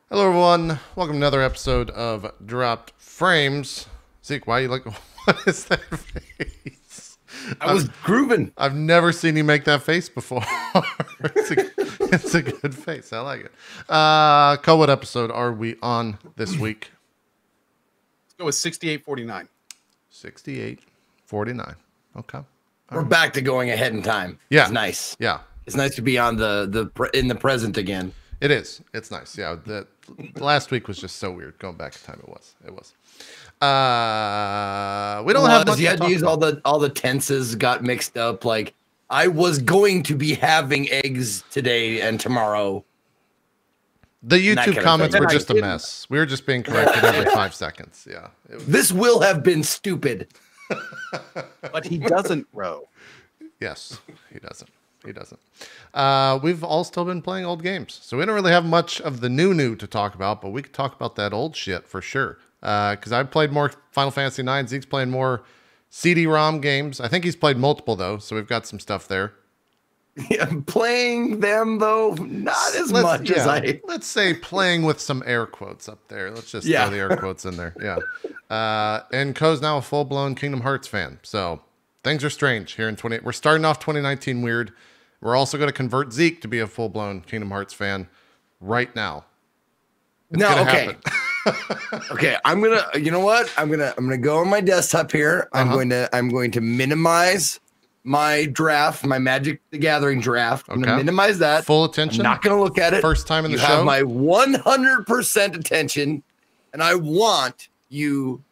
Hello, everyone. Welcome to another episode of Dropped Frames. Zeke, why are you like? What is that face? I was grooving. I've never seen you make that face before. it's a good face. I like it. Co, what episode are we on this week? Let's go with 6849. 6849. Okay. We're back to going ahead in time. Yeah. It's nice. Yeah. It's nice to be on in the present again. It is. It's nice. Yeah. The last week was just so weird. Going back in time, it was. We don't have much. You had to use all the tenses got mixed up. Like I was going to be having eggs today and tomorrow. The YouTube comments were just a mess. We were just being corrected every 5 seconds. Yeah. This will have been stupid. But he doesn't row. Yes, he doesn't. He doesn't. We've all still been playing old games, so we don't really have much of the new to talk about, but we could talk about that old shit for sure. Because I've played more Final Fantasy IX. Zeke's playing more CD-ROM games. I think he's played multiple, though, so we've got some stuff there. Yeah, playing them, though, not as much as I... Let's say playing with some air quotes up there. Let's just throw the air quotes in there. Yeah. And Ko's now a full-blown Kingdom Hearts fan, so things are strange here in 20... We're starting off 2019 weird. We're also going to convert Zeke to be a full-blown Kingdom Hearts fan right now. It's okay. Okay, I'm gonna. You know what? I'm gonna go on my desktop here. I'm going to minimize my draft, my Magic the Gathering draft. I'm gonna minimize that. Full attention. I'm not gonna look at it. First time in the show. You have my 100% attention, and I want you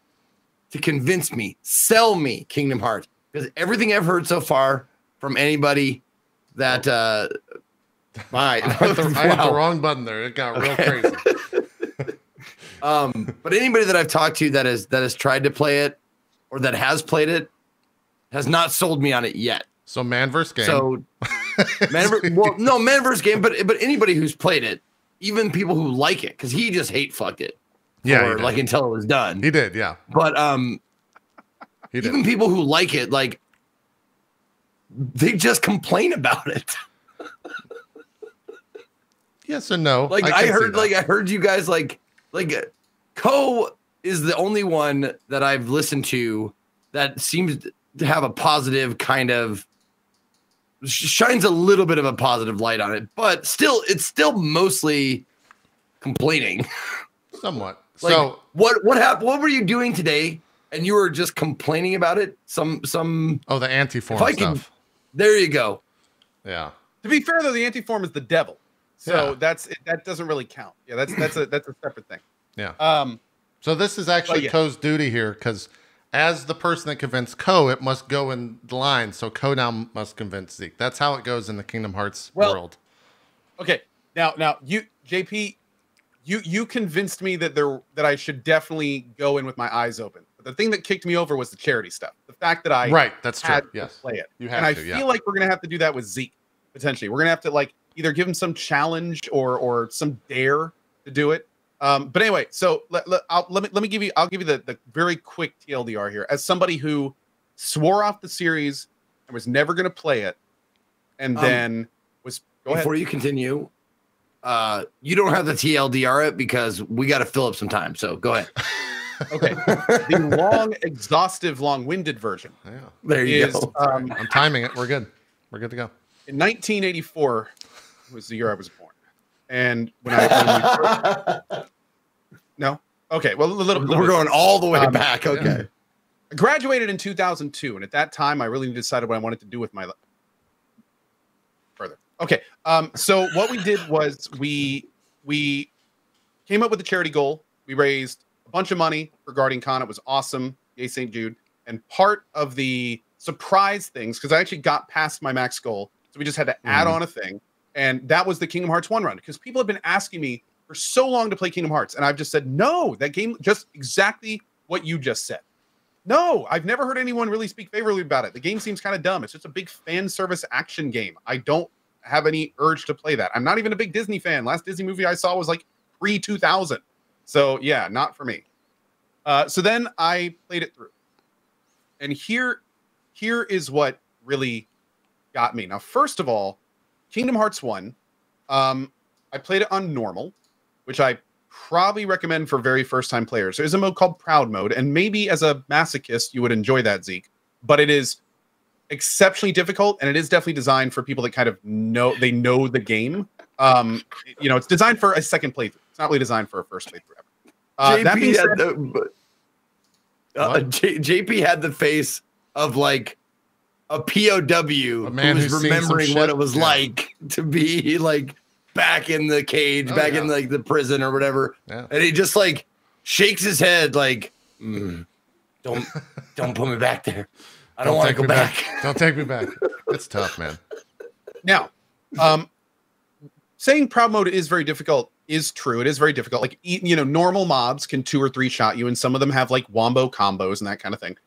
to convince me, sell me Kingdom Hearts, because everything I've heard so far from anybody that I hit the wrong button there. It got real crazy. But anybody that I've talked to that has tried to play it or that has played it has not sold me on it yet. So man versus game. So man versus game, but anybody who's played it, even people who like it, because he just hate fucked it. Yeah, like until it was done. He did, yeah. But even people who like it, like they just complain about it. Yes and no. Like I heard you guys like Ko is the only one that I've listened to that seems to have a positive kind of shines a little bit of a positive light on it, but it's still mostly complaining. Somewhat. Like, so what happened? What were you doing today? And you were just complaining about it? Some the anti-form stuff. There you go. Yeah. To be fair, though, the anti-form is the devil, so that doesn't really count. Yeah, that's a separate thing. Yeah. So this is actually Ko's duty here, because as the person that convinced Ko, it must go in the line. So Ko now must convince Zeke. That's how it goes in the Kingdom Hearts world. Okay. Now you JP, you convinced me that I should definitely go in with my eyes open. But the thing that kicked me over was the charity stuff. The fact that I that's had true. Yes. to play it. You have and I feel like we're gonna have to do that with Zeke potentially. We're gonna have to like either give him some challenge or some dare to do it. But anyway, so I'll give you the very quick TLDR here. As somebody who swore off the series and was never going to play it, and then was before you continue, you don't have the TLDR it because we got to fill up some time. So go ahead. Okay, the long, exhaustive, long-winded version. Yeah, there you go. I'm timing it. We're good. We're good to go. In 1984 was the year I was born. And when we no, okay, well, we're going all the way back. Okay, yeah. I graduated in 2002, and at that time, I really decided what I wanted to do with my life. Further, okay. So what we did was we came up with a charity goal. We raised a bunch of money for Guardian Con. It was awesome. Yay, St. Jude. And part of the surprise things, because I actually got past my max goal, so we just had to add on a thing. And that was the Kingdom Hearts 1 run, because people have been asking me for so long to play Kingdom Hearts. And I've just said, no, that game, just exactly what you just said. No, I've never heard anyone really speak favorably about it. The game seems kind of dumb. It's just a big fan service action game. I don't have any urge to play that. I'm not even a big Disney fan. Last Disney movie I saw was like pre-2000. So yeah, not for me. So then I played it through. And here is what really got me. Now, first of all, Kingdom Hearts 1, I played it on normal, which I probably recommend for very first time players. There's a mode called Proud Mode, and maybe as a masochist you would enjoy that, Zeke, but it is exceptionally difficult, and it is definitely designed for people that kind of know the game. It's designed for a second playthrough. It's not really designed for a first playthrough. JP had the face of like a POW, a man who's remembering what it was like to be like back in the cage, in like the prison or whatever. Yeah. And he just like shakes his head like, don't put me back there. I don't want to go back. Don't take me back. It's tough, man. Now, saying Proud Mode is very difficult is true. It is very difficult. Like, normal mobs can 2 or 3 shot you, and some of them have like wombo combos and that kind of thing.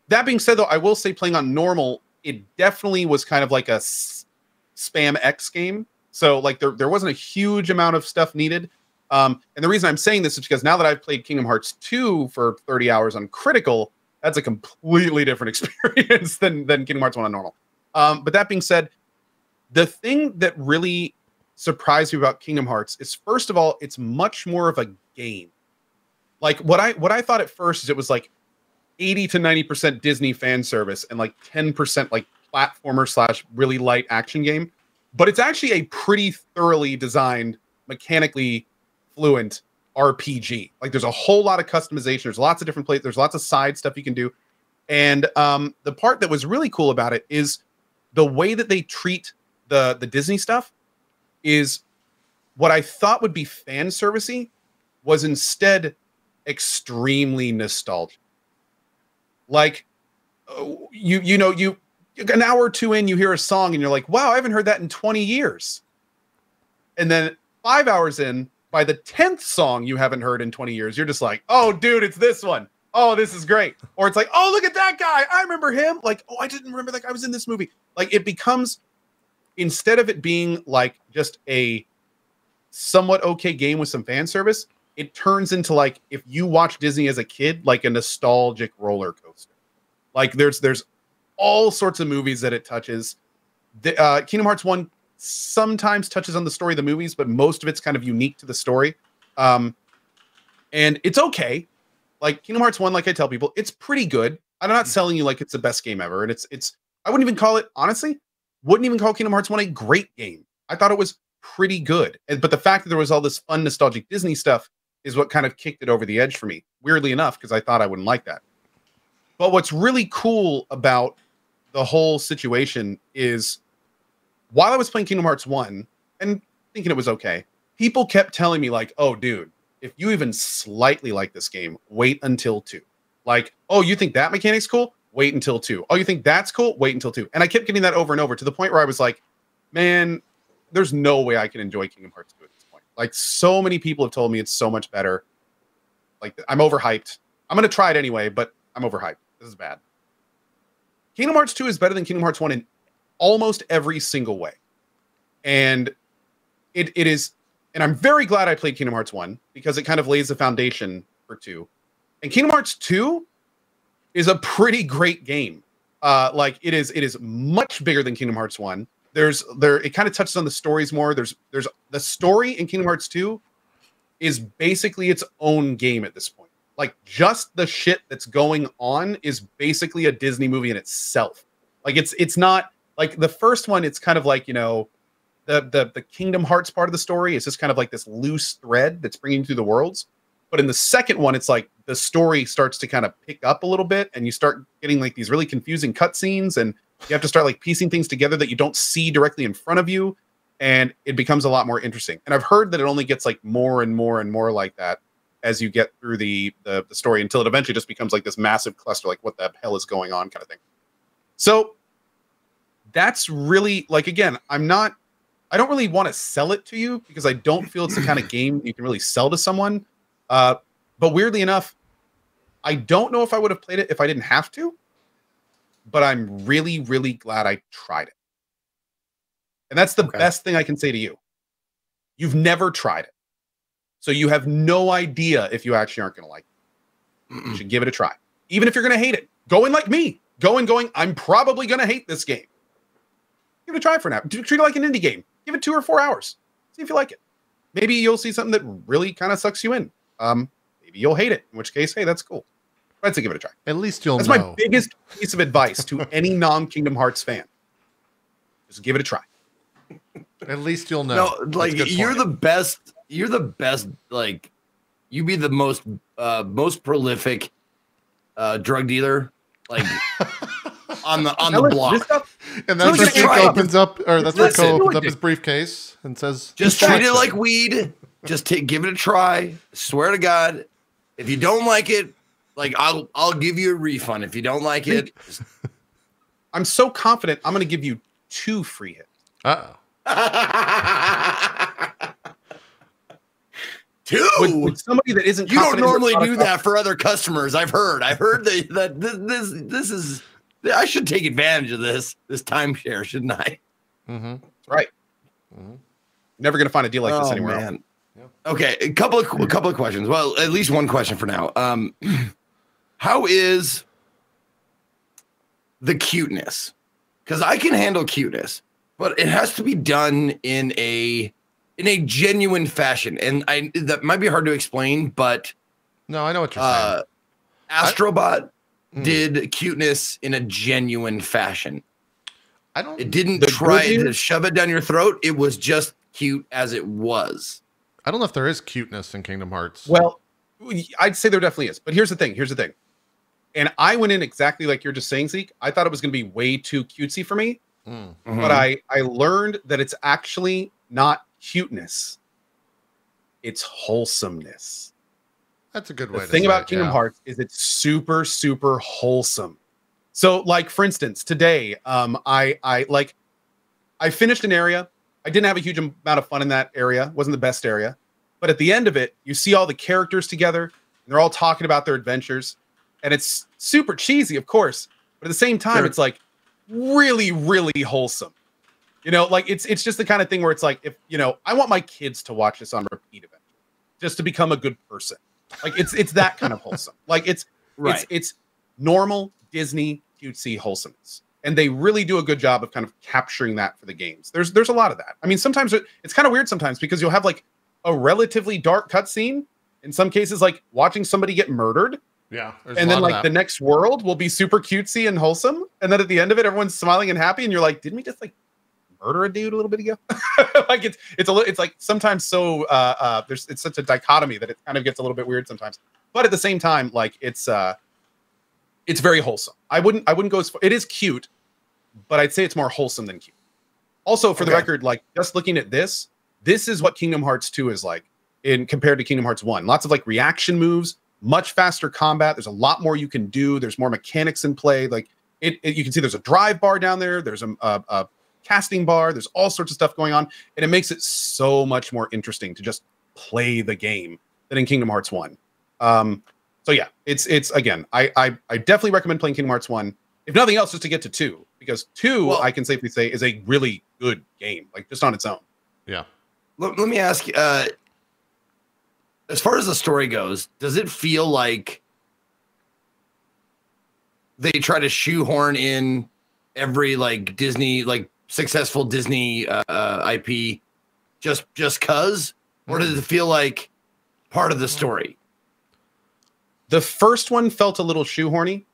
That being said, though, I will say playing on normal, it definitely was kind of like a spam X game. So like there wasn't a huge amount of stuff needed. And the reason I'm saying this is because now that I've played Kingdom Hearts 2 for 30 hours on critical, that's a completely different experience than Kingdom Hearts 1 on normal. But that being said, the thing that really surprised me about Kingdom Hearts is, first of all, it's much more of a game. Like what I thought at first is it was like 80 to 90% Disney fan service and like 10% like platformer / really light action game. But it's actually a pretty thoroughly designed, mechanically fluent RPG. Like there's a whole lot of customization. There's lots of different places. There's lots of side stuff you can do. And the part that was really cool about it is the way that they treat the Disney stuff is what I thought would be fan servicey was instead extremely nostalgic. Like you an hour or 2 in, you hear a song and you're like, wow, I haven't heard that in 20 years. And then 5 hours in, by the 10th song you haven't heard in 20 years, you're just like, oh, dude, it's this one. Oh, this is great. Or it's like, oh, look at that guy. I remember him. Like, oh, I didn't remember that guy was in this movie. Like, it becomes, instead of it being like just a somewhat okay game with some fan service, it turns into like, if you watch Disney as a kid, like a nostalgic roller coaster. Like there's all sorts of movies that it touches. Kingdom Hearts 1 sometimes touches on the story of the movies, but most of it's kind of unique to the story. And it's okay. Like Kingdom Hearts 1, like I tell people, it's pretty good. I'm not selling you like it's the best game ever. And it's I wouldn't even call it, honestly, wouldn't even call Kingdom Hearts 1 a great game. I thought it was pretty good. But the fact that there was all this fun, nostalgic Disney stuff is what kind of kicked it over the edge for me. Weirdly enough, because I thought I wouldn't like that. But what's really cool about the whole situation is, while I was playing Kingdom Hearts 1 and thinking it was okay, people kept telling me like, oh, dude, if you even slightly like this game, wait until 2. Like, oh, you think that mechanic's cool? Wait until 2. Oh, you think that's cool? Wait until 2. And I kept getting that over and over to the point where I was like, man, there's no way I can enjoy Kingdom Hearts 2 at this point. Like, so many people have told me it's so much better. Like, I'm overhyped. I'm going to try it anyway, but I'm overhyped. This is bad. Kingdom Hearts 2 is better than Kingdom Hearts 1 in almost every single way. And it is, and I'm very glad I played Kingdom Hearts 1 because it kind of lays the foundation for 2. And Kingdom Hearts 2 is a pretty great game. Like it is much bigger than Kingdom Hearts 1. It kind of touches on the stories more. There's the story in Kingdom Hearts 2 is basically its own game at this point. Like just the shit that's going on is basically a Disney movie in itself. Like it's not like the first one. It's kind of like, the Kingdom Hearts part of the story is just kind of like this loose thread that's bringing you through the worlds. But in the second one, it's like the story starts to kind of pick up a little bit, and you start getting like these really confusing cutscenes, and you have to start like piecing things together that you don't see directly in front of you, and it becomes a lot more interesting. And I've heard that it only gets like more and more and more like that as you get through the story, until it eventually just becomes like this massive cluster, like what the hell is going on kind of thing. So that's really, like, again, I don't really want to sell it to you because I don't feel it's the kind of game you can really sell to someone. But weirdly enough, I don't know if I would have played it if I didn't have to, but I'm really, really glad I tried it. And that's the best thing I can say to you. You've never tried it. So you have no idea if you actually aren't going to like it. You should give it a try. Even if you're going to hate it. Go in like me. Going, I'm probably going to hate this game. Give it a try for now. Treat it like an indie game. Give it 2 or 4 hours. See if you like it. Maybe you'll see something that really kind of sucks you in. Maybe you'll hate it, in which case, hey, that's cool. I'd say give it a try. At least you'll That's know. my biggest piece of advice to any non-Kingdom Hearts fan. Just give it a try. At least you'll know. No, like you're the best. You're the best. Like you be the most prolific drug dealer. Like on the block. And that's where Nick opens up, or that's where Ko opens up his briefcase and says, "Just treat it like weed. Just give it a try. Swear to God, if you don't like it, like I'll give you a refund. If you don't like it, I'm so confident. I'm going to give you 2 free hits. Uh-oh. 2 with somebody that isn't. You don't normally do that for other customers. I've heard that this is. I should take advantage of this timeshare, shouldn't I? Mm-hmm. Right. Mm-hmm. Never going to find a deal like this anywhere else. Yeah. Okay, a couple of questions. Well, at least one question for now. How is the cuteness? Because I can handle cuteness, but it has to be done in a genuine fashion, and that might be hard to explain. But no, I know what you're saying. Astrobot did cuteness in a genuine fashion. It didn't try to shove it down your throat. It was just cute as it was. I don't know if there is cuteness in Kingdom Hearts. Well, I'd say there definitely is. But here's the thing. And I went in exactly like you're just saying, Zeke. I thought it was going to be way too cutesy for me. Mm-hmm. But I learned that it's actually not cuteness. It's wholesomeness. That's a good way to say it. The thing about Kingdom Hearts is it's super, super wholesome. So, like, for instance, today, I finished an area. I didn't have a huge amount of fun in that area. It wasn't the best area. But at the end of it, you see all the characters together, and they're all talking about their adventures. And it's super cheesy, of course. But at the same time, It's like really, really wholesome. You know, like it's just the kind of thing where it's like, if, you know, I want my kids to watch this on repeat eventually, just to become a good person. Like it's that kind of wholesome. Like it's normal Disney cutesy wholesomeness. And they really do a good job of kind of capturing that for the games. There's a lot of that. I mean, sometimes it's kind of weird sometimes because you'll have like a relatively dark cutscene. In some cases, like watching somebody get murdered. Yeah. And then like the next world will be super cutesy and wholesome. And then at the end of it, everyone's smiling and happy. And you're like, didn't we just like murder a dude a little bit ago? Like it's like sometimes so it's such a dichotomy that it kind of gets a little bit weird sometimes. But at the same time, like it's very wholesome. I wouldn't go as far. It is cute, but I'd say it's more wholesome than cute. Also, for the record, like just looking at this is what Kingdom Hearts 2 is like compared to Kingdom Hearts 1. Lots of like reaction moves, much faster combat. There's a lot more you can do. There's more mechanics in play. Like you can see there's a drive bar down there. There's a casting bar. There's all sorts of stuff going on, and it makes it so much more interesting to just play the game than in Kingdom Hearts 1. So yeah, it's again, I definitely recommend playing Kingdom Hearts 1, if nothing else, just to get to 2, because 2, I can safely say, is a really good game, like just on its own. Yeah. Let me ask you, as far as the story goes, does it feel like they try to shoehorn in every like Disney, like successful Disney IP just cause, or does it feel like part of the story? The first one felt a little shoehorny,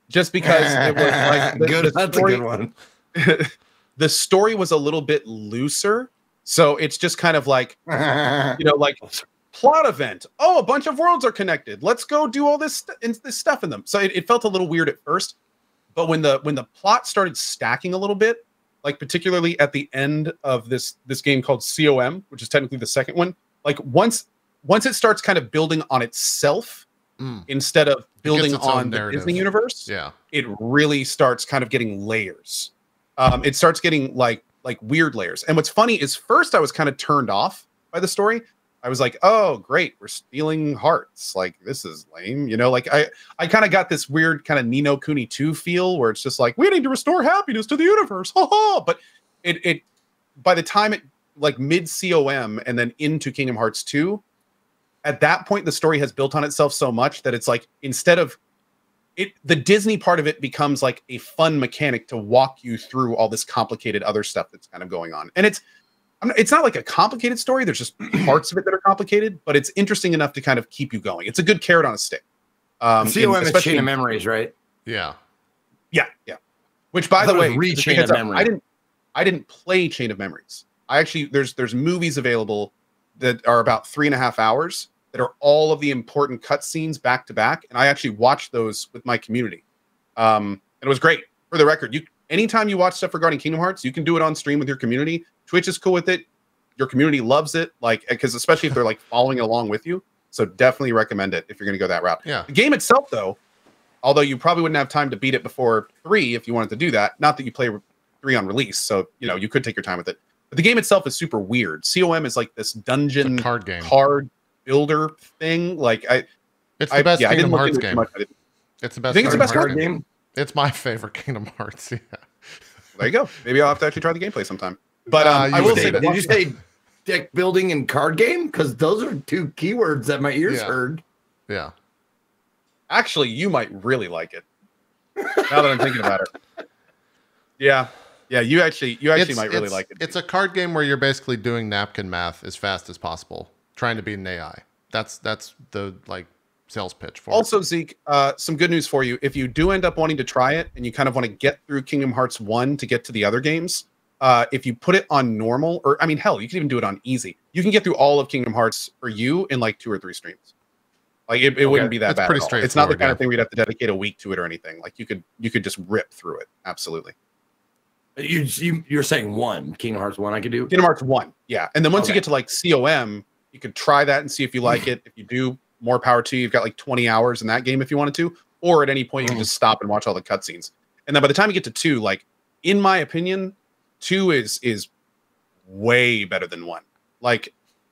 just because it was like that's a good one. The story was a little bit looser, so it's just kind of like, you know, like plot event. Oh, a bunch of worlds are connected. Let's go do all this stuff in them. So it felt a little weird at first, but when the plot started stacking a little bit, like particularly at the end of this game called COM, which is technically the second one, like once it starts kind of building on itself instead of building on the Disney universe, it really starts kind of getting layers. It starts getting like weird layers. And what's funny is first I was kind of turned off by the story. I was like, oh, great, we're stealing hearts. Like, this is lame. You know, like I kind of got this weird kind of Ni no Kuni 2 feel where it's just like, we need to restore happiness to the universe. Ha ha. But it by the time it like mid COM and then into Kingdom Hearts 2, at that point, the story has built on itself so much that it's like, instead of it, the Disney part of it becomes like a fun mechanic to walk you through all this complicated other stuff that's kind of going on. And It's not like a complicated story. There's just parts of it that are complicated, but it's interesting enough to kind of keep you going. It's a good carrot on a stick. COM is Chain of Memories, right? Yeah. Yeah. Which, by the way, Chain of Memory. I didn't play Chain of Memories. I actually there's movies available that are about 3.5 hours that are all of the important cutscenes back to back, and I actually watched those with my community. And it was great. For the record, anytime you watch stuff regarding Kingdom Hearts, you can do it on stream with your community. Twitch is cool with it. Your community loves it, because especially if they're like following along with you. So definitely recommend it if you're going to go that route. Yeah. The game itself, though, although you probably wouldn't have time to beat it before 3 if you wanted to do that. Not that you play 3 on release, so you could take your time with it. But the game itself is super weird. COM is like this dungeon card builder thing. It's the best Kingdom Hearts game. It's the best. You think it's the best card game? It's my favorite Kingdom Hearts. Yeah. There you go. Maybe I'll have to actually try the gameplay sometime. But I will say, did you say deck building and card game? Because those are 2 keywords that my ears heard. Yeah. Actually, you might really like it. Now that I'm thinking about it. Yeah. Yeah, you actually might really like it. It's a card game where you're basically doing napkin math as fast as possible, trying to beat an AI. That's the sales pitch for also, Zeke, some good news for you. If you do end up wanting to try it and you kind of want to get through Kingdom Hearts 1 to get to the other games, if you put it on normal, or hell, you can even do it on easy. You can get through all of Kingdom Hearts for you in 2 or 3 streams. It wouldn't be that bad. Pretty straightforward. It's not the kind of thing where you'd have to dedicate a week to it or anything. You could just rip through it. Absolutely. You're saying 1 Kingdom Hearts 1 I could do? Kingdom Hearts 1, yeah. And then once you get to COM, you could try that and see if you like it. If you do, more power to you. You've got 20 hours in that game if you wanted to, or at any point you can just stop and watch all the cutscenes. And then by the time you get to 2, in my opinion, 2 is way better than 1.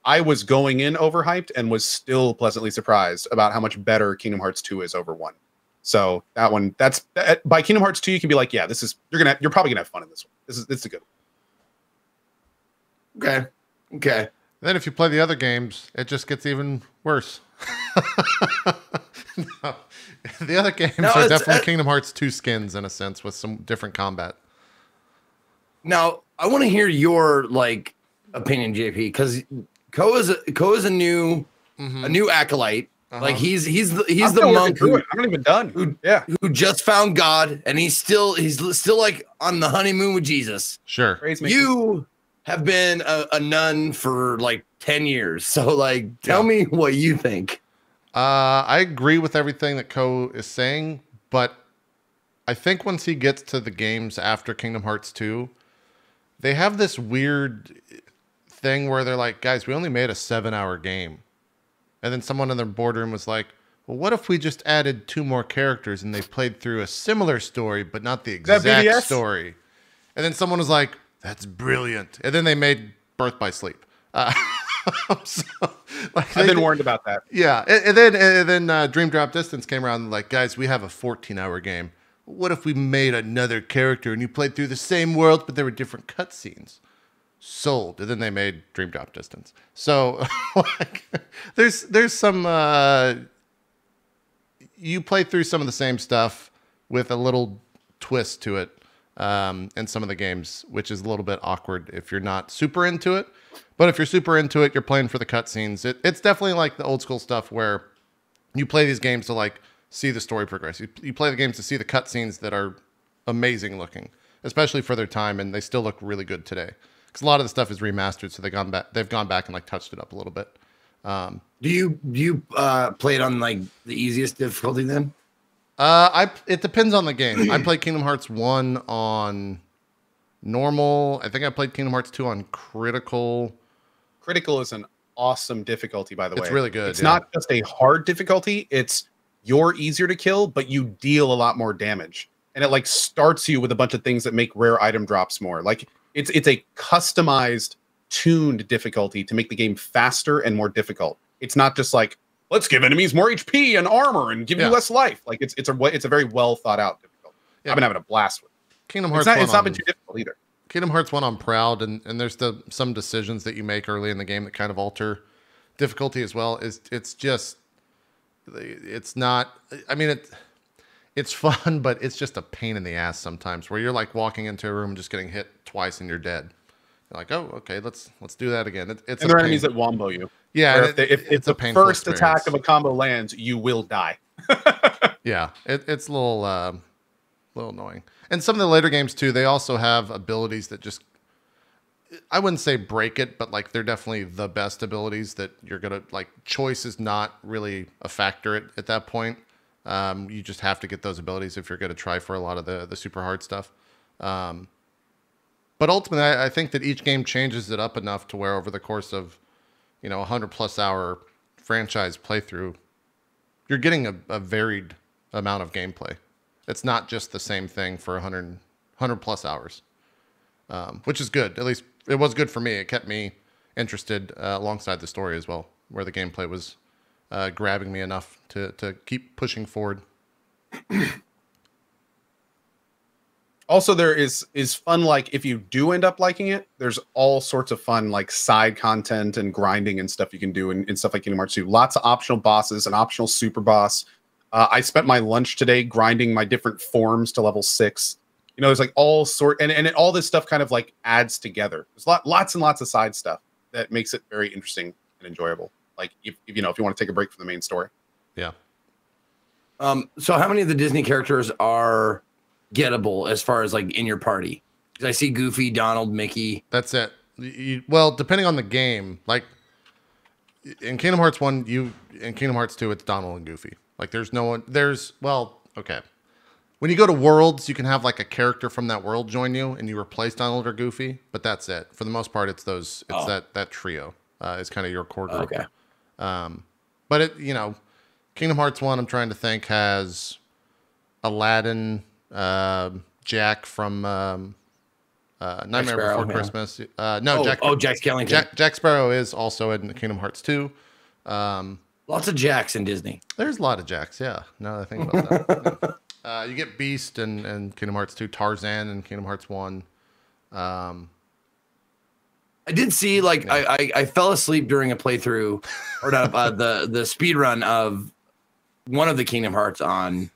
I was going in overhyped and was still pleasantly surprised about how much better Kingdom Hearts 2 is over 1. So that's by Kingdom Hearts 2, you can be like, yeah, you're probably gonna have fun in this one. It's a good one. Okay. Then if you play the other games, it just gets even worse. No. The other games are definitely Kingdom Hearts 2 skins in a sense with some different combat. Now, I want to hear your opinion, JP, because Ko is a new acolyte. He's the monk who I'm not even done. Who just found God, and he's still on the honeymoon with Jesus. Sure. You have been a nun for 10 years, so tell me what you think. I agree with everything that Ko is saying, but I think once he gets to the games after Kingdom Hearts 2, they have this weird thing where they're like, guys, we only made a 7-hour game. And then someone in their boardroom was like, well, what if we just added 2 more characters and they played through a similar story, but not the exact story? And then someone was like, that's brilliant. And then they made Birth by Sleep. So, I've been warned about that. Yeah. And then Dream Drop Distance came around and like, guys, we have a 14-hour game. What if we made another character and you played through the same world, but there were different cutscenes? Sold. And then they made Dream Drop Distance. So there's some you play through some of the same stuff with a little twist to it in some of the games, which is a little bit awkward if you're not super into it. But if you're super into it, you're playing for the cutscenes. It's definitely like the old school stuff where you play these games to like see the story progress. You play the games to see the cutscenes that are amazing looking, especially for their time, and they still look really good today. Because a lot of the stuff is remastered, so they've gone back and like touched it up a little bit. Do you play it on like the easiest difficulty then? It depends on the game. I played Kingdom Hearts 1 on normal. I think I played Kingdom Hearts 2 on critical. Critical is an awesome difficulty, by the way. It's really good. It's not just a hard difficulty. It's you're easier to kill, but you deal a lot more damage. And it like starts you with a bunch of things that make rare item drops more. Like it's a customized, tuned difficulty to make the game faster and more difficult. It's not just like, let's give enemies more HP and armor and give you less life. Like it's a very well thought out difficulty. Yeah. I've been having a blast with it. Kingdom Hearts. It's not been too difficult either. Kingdom Hearts 1 I'm proud, and there's some decisions that you make early in the game that kind of alter difficulty as well. It's not. I mean, it's fun, but it's just a pain in the ass sometimes. Where you're like walking into a room and just getting hit twice and you're dead. Like, oh, okay, let's do that again. It's and there are enemies that wombo you. Yeah, if the first attack of a combo lands, you will die. Yeah, it's a little annoying. And some of the later games too, they also have abilities that just, I wouldn't say break it, but like they're definitely the best abilities that you're gonna like. Choice is not really a factor at that point. You just have to get those abilities if you're going to try for a lot of the super hard stuff. But ultimately, I think that each game changes it up enough to where over the course of, 100+ hour franchise playthrough, you're getting a varied amount of gameplay. It's not just the same thing for 100+ hours, which is good. At least it was good for me. It kept me interested alongside the story as well, where the gameplay was grabbing me enough to keep pushing forward. Also, there is fun, like if you do end up liking it, there's all sorts of fun like side content and grinding and stuff you can do in stuff like Kingdom Hearts 2. Lots of optional bosses, an optional super boss. I spent my lunch today grinding my different forms to level 6. There's like all sort and all this stuff kind of like adds together. There's lots and lots of side stuff that makes it very interesting and enjoyable. Like if you want to take a break from the main story. Yeah. So how many of the Disney characters are gettable as far as like in your party? Because I see Goofy, Donald, Mickey. That's it. Well, depending on the game, like in Kingdom Hearts 1, in Kingdom Hearts 2, it's Donald and Goofy. Like there's no one. Okay. When you go to Worlds, you can have like a character from that world join you, and you replace Donald or Goofy. But that's it. For the most part, it's those. It's that trio. Is kind of your core group. Okay. But it, Kingdom Hearts 1, I'm trying to think, has Aladdin, Jack from Nightmare Before Christmas. Jack Skellington. Jack Sparrow is also in Kingdom Hearts 2. Lots of Jacks in Disney. There's a lot of Jacks, yeah. Now that I think about that. Yeah. You get Beast in Kingdom Hearts 2, Tarzan in Kingdom Hearts 1. I did see, like, I fell asleep during a playthrough, or not, the speed run of one of the Kingdom Hearts on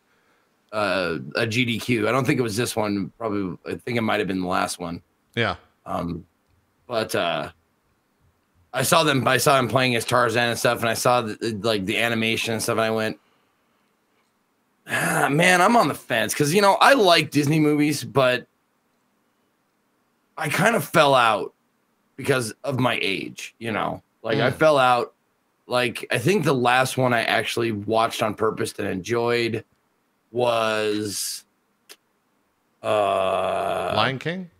a GDQ. I don't think it was this one. Probably, I think it might have been the last one. Yeah. But I saw him playing as Tarzan and stuff, and I saw the animation and stuff, and I went, man, I'm on the fence because I like Disney movies, but I kind of fell out because of my age, I fell out. Like, I think the last one I actually watched on purpose and enjoyed was Lion King?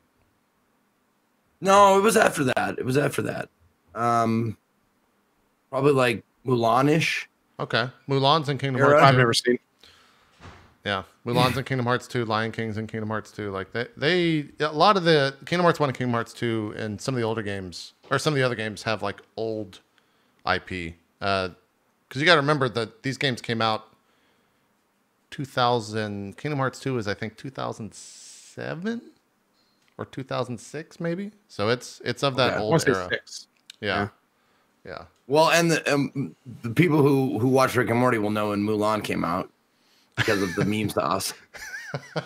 No, it was after that. Probably like Mulan-ish. Okay. Mulan's in Kingdom Hearts 2. I've never seen. Yeah. Mulan's in Kingdom Hearts 2, Lion King's in Kingdom Hearts 2. Like they a lot of the Kingdom Hearts 1 and Kingdom Hearts 2 and some of the older games, or some of the other games, have like old IP. Because you got to remember that these games came out 2000. Kingdom Hearts 2 is, I think, 2007 or 2006 maybe. So it's of that old era. 6. Yeah. Well, and the people who watch Rick and Morty will know when Mulan came out because of the memes to us.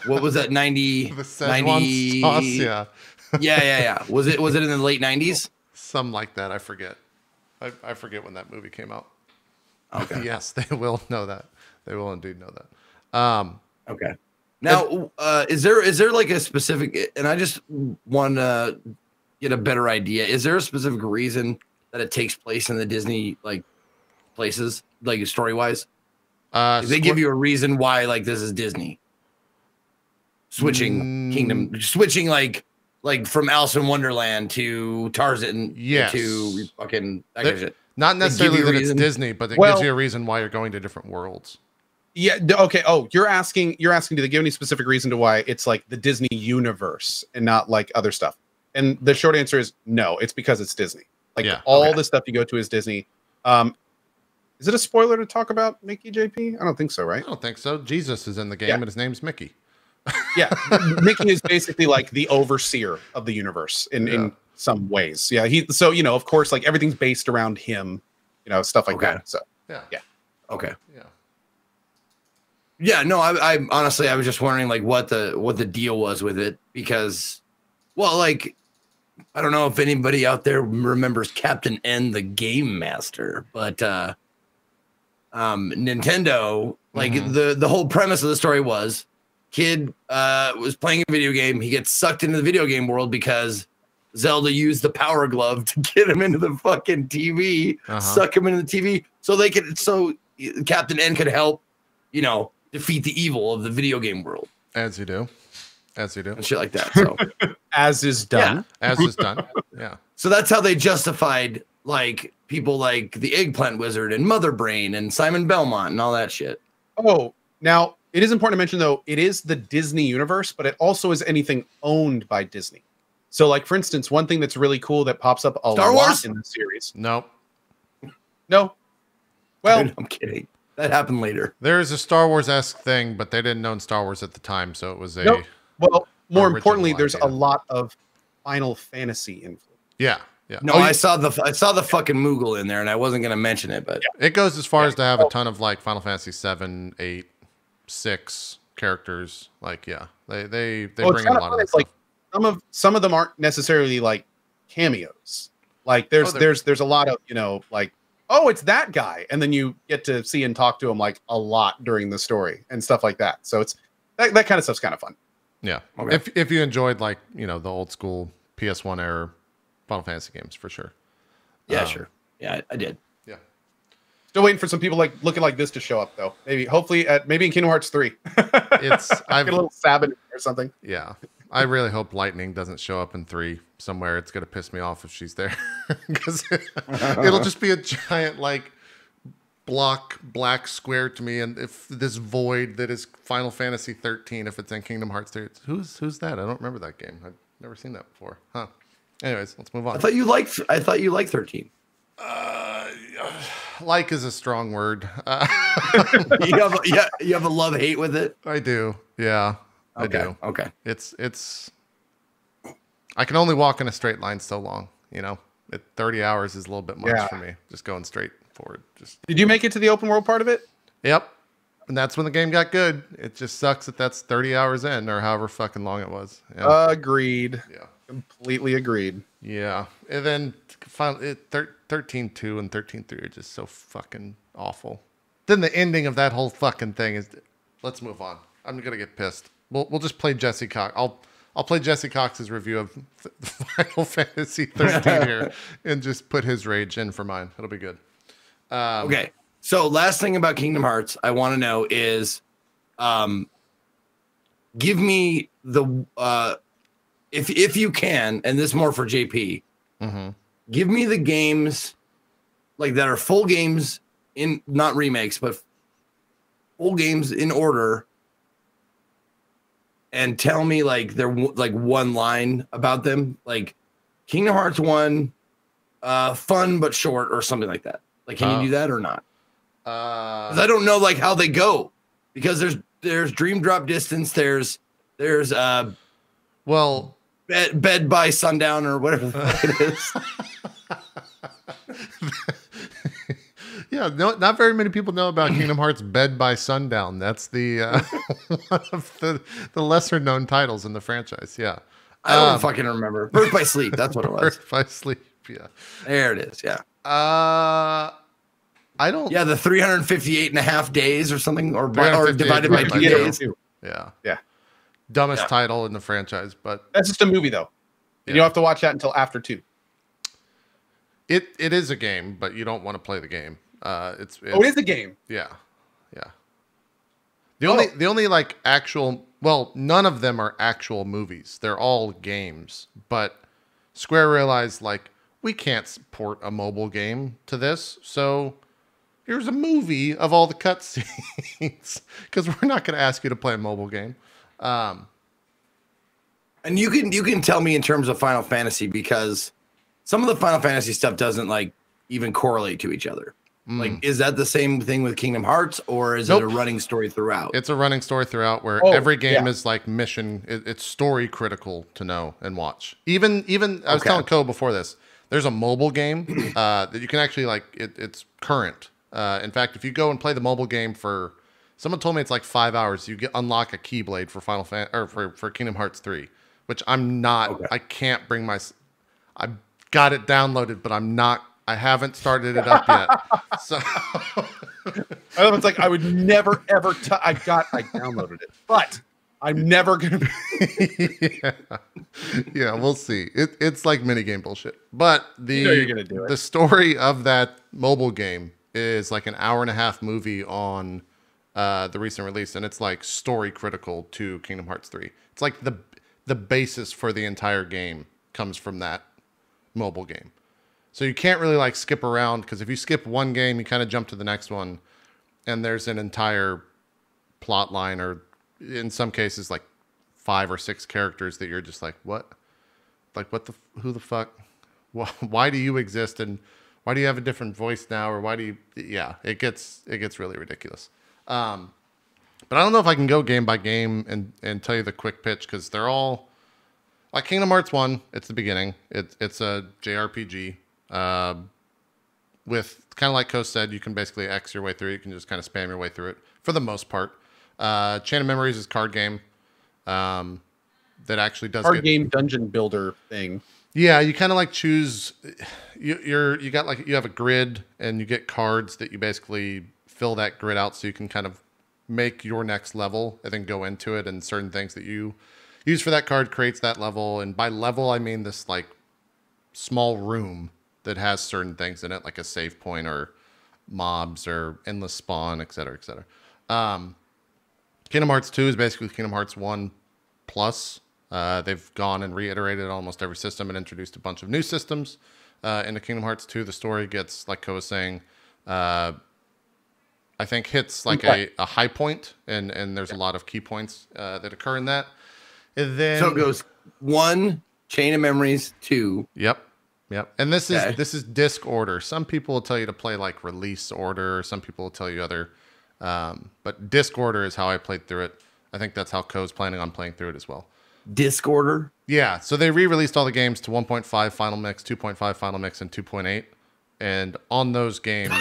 What was that? 90? The Szechuan sauce, yeah. Yeah. Was it in the late 90s? Something like that. I forget. I forget when that movie came out. Okay. Yes, they will know that. They will indeed know that. Okay. Now, is there like a specific, and I just want to get a better idea. Is there a specific reason that it takes place in the Disney places, like story wise? They give you a reason why this is Disney. Switching like from Alice in Wonderland to Tarzan, yes, to fucking that kind of shit. Not necessarily that it's Disney, but it gives you a reason why you're going to different worlds. Yeah. Okay. Oh, you're asking. Do they give any specific reason to why it's like the Disney universe and not like other stuff? And the short answer is no. It's because it's Disney. All the stuff you go to is Disney. Is it a spoiler to talk about itmeJP? I don't think so, right? I don't think so. Jesus is in the game, and his name's Mickey. Yeah, Mickey is basically like the overseer of the universe in some ways. Yeah, of course, like everything's based around him, stuff like that. So yeah. Okay. Yeah. Yeah, no, I honestly, I was just wondering what the deal was with it, because, well, I don't know if anybody out there remembers Captain N, the Game Master, but Nintendo, like the whole premise of the story was kid was playing a video game. He gets sucked into the video game world because Zelda used the power glove to get him into the fucking TV, suck him into the TV so Captain N could help, defeat the evil of the video game world. As you do. And shit like that. So as is done. Yeah. As is done. Yeah. So that's how they justified like people like the Eggplant Wizard and Mother Brain and Simon Belmont and all that shit. Oh, now it is important to mention though, it is the Disney universe, but it also is anything owned by Disney. So like for instance, one thing that's really cool that pops up a lot in the series. Nope. No. Well, I'm kidding. That happened later. There is a Star Wars-esque thing, but they didn't own Star Wars at the time, so it was a Well, more importantly, there's a lot of Final Fantasy influence. Yeah, yeah. No, I saw the fucking Moogle in there, and I wasn't gonna mention it, but it goes as far as to have a ton of like Final Fantasy 7, 8, 6 characters. Like, yeah, they bring in a lot of that stuff. Like some of them aren't necessarily like cameos. Like there's a lot of like, oh, it's that guy, and then you get to see and talk to him like a lot during the story and stuff like that. So it's that kind of stuff's kind of fun. Yeah. Okay. If you enjoyed like, the old school PS1 era Final Fantasy games, for sure. Yeah, sure. Yeah, I did. Yeah. Still waiting for some people like looking like this to show up though. Maybe in Kingdom Hearts 3. I've get a little Sabin or something. Yeah. I really hope Lightning doesn't show up in 3 somewhere. It's gonna piss me off if she's there. Because it'll just be a giant like black square to me, and if this void that is Final Fantasy 13, if it's in Kingdom Hearts 3, who's that? I don't remember that game. I've never seen that before. Huh. Anyways, let's move on. I thought you liked 13. Like is a strong word. You have a love-hate with it? I do. Yeah. Okay. I do. Okay. It's I can only walk in a straight line so long, 30 hours is a little bit much for me. Just going straight forward. Did you make it to the open world part of it? Yep. And that's when the game got good. It just sucks that that's 30 hours in or however fucking long it was. Yeah. Agreed. Yeah. Completely agreed. Yeah. And then finally 13.2 and 13.3 are just so fucking awful. Then the ending of that whole fucking thing is, let's move on. I'm going to get pissed. We'll just play Jesse Cox. I'll play Jesse Cox's review of Final Fantasy 13 here and just put his rage in for mine. It'll be good. Okay. So last thing about Kingdom Hearts I want to know is give me the if you can, and this is more for JP, give me the games like that are full games in not remakes, but full games in order, and tell me like they're like one line about them, like Kingdom Hearts 1, fun but short or something like that. Like, can you do that or not? 'Cause I don't know like how they go, because there's Dream Drop Distance, there's bed by Sundown or whatever the fuck it is. Yeah, no, not very many people know about Kingdom Hearts Bed by Sundown. That's the one of the lesser known titles in the franchise. Yeah, I don't fucking remember. Birth by Sleep. That's what it was. Birth by Sleep. Yeah, there it is. Yeah. I don't. Yeah, the 358.5 days or something, or divided by 2 days. Yeah. Yeah. Dumbest title in the franchise, but that's just a movie though. Yeah. You don't have to watch that until after 2. It is a game, but you don't want to play the game. It is a game. Yeah. Yeah. The only like actual, well, none of them are actual movies. They're all games, but Square realized like we can't support a mobile game to this, so here's a movie of all the cutscenes because we're not going to ask you to play a mobile game. And you can tell me in terms of Final Fantasy, because some of the Final Fantasy stuff doesn't like even correlate to each other. Like, is that the same thing with Kingdom Hearts, or is it a running story throughout? It's a running story throughout where every game is like mission. It's story critical to know and watch. Even I was telling Ko before this, there's a mobile game that you can actually like. It's current. In fact, if you go and play the mobile game for, someone told me it's like 5 hours, you unlock a Keyblade for for Kingdom Hearts 3, which I'm not. I can't bring I've got it downloaded, but I haven't started it up yet. So it's like I would never ever. I downloaded it, but I'm never gonna. Yeah, we'll see. It's like minigame bullshit, but you're gonna do it. The story of that mobile game is like an 1.5 hour movie on the recent release, and it's like story critical to Kingdom Hearts 3. It's like the basis for the entire game comes from that mobile game. So you can't really like skip around, because if you skip one game, you kind of jump to the next one, and there's an entire plot line, or in some cases like 5 or 6 characters that you're just like, what? Like, who the fuck? Why do you exist? And why do you have a different voice now? Or why do you, yeah, it gets really ridiculous. But I don't know if I can go game by game and tell you the quick pitch, because they're all like Kingdom Hearts 1. It's the beginning. It's a JRPG. With kind of like Ko said, you can basically X your way through it. You can just kind of spam your way through it for the most part. Chain of Memories is card game. That actually does card game dungeon builder thing. Yeah, you kind of like choose. You have a grid, and you get cards that you basically fill that grid out, so you can kind of make your next level and then go into it. And certain things that you use for that card creates that level. And by level, I mean this like small room that has certain things in it, like a save point or mobs or endless spawn, et cetera, et cetera. Kingdom Hearts 2 is basically Kingdom Hearts 1 plus. They've gone and reiterated almost every system and introduced a bunch of new systems into Kingdom Hearts 2. The story gets, like Ko was saying, I think hits like a high point, and there's a lot of key points that occur in that. And then, so it goes 1, Chain of Memories, 2. Yep. And this is disc order. Some people will tell you to play like release order. Some people will tell you other. But disc order is how I played through it. I think that's how Ko's planning on playing through it as well. Disc order? Yeah. So they re-released all the games to 1.5 Final Mix, 2.5 Final Mix, and 2.8. And on those games,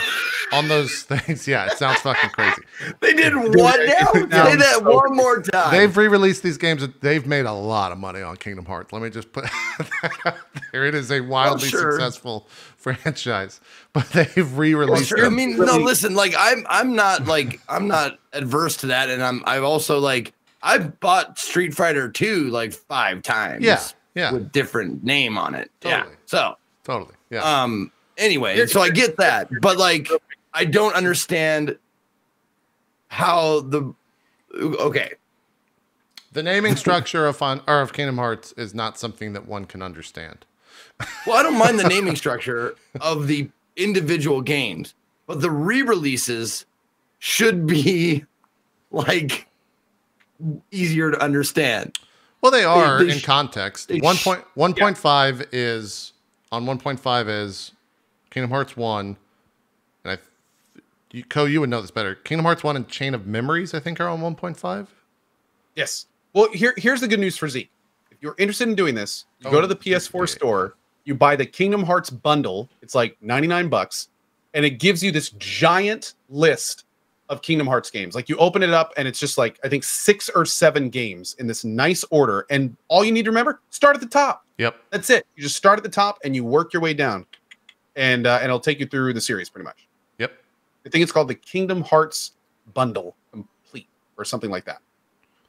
on those things, yeah, it sounds fucking crazy. They did what now? Say that one more time. They've re-released these games. They've made a lot of money on Kingdom Hearts. Let me just put that out there. It is a wildly successful franchise, but they've re-released. I mean, no, listen. Like, I'm not adverse to that, and I've also like I've bought Street Fighter 2 like 5 times. Yeah, with different name on it. Totally. Yeah, so totally. Yeah. Anyway, so I get that, but like I don't understand how the naming structure of Kingdom Hearts is not something that one can understand. Well, I don't mind the naming structure of the individual games, but the re-releases should be like easier to understand. Well, they are in context. 1.5 is on 1.5 is Kingdom Hearts 1, and Ko, you would know this better. Kingdom Hearts 1 and Chain of Memories, I think, are on 1.5. Yes. Well, here's the good news for Zeke. If you're interested in doing this, you go to the PS4 store, you buy the Kingdom Hearts bundle. It's like $99, and it gives you this giant list of Kingdom Hearts games. Like, you open it up, and it's just like, I think 6 or 7 games in this nice order. And all you need to remember, start at the top. Yep. That's it. You just start at the top, and you work your way down. And it'll take you through the series pretty much. Yep. I think it's called the Kingdom Hearts Bundle Complete or something like that.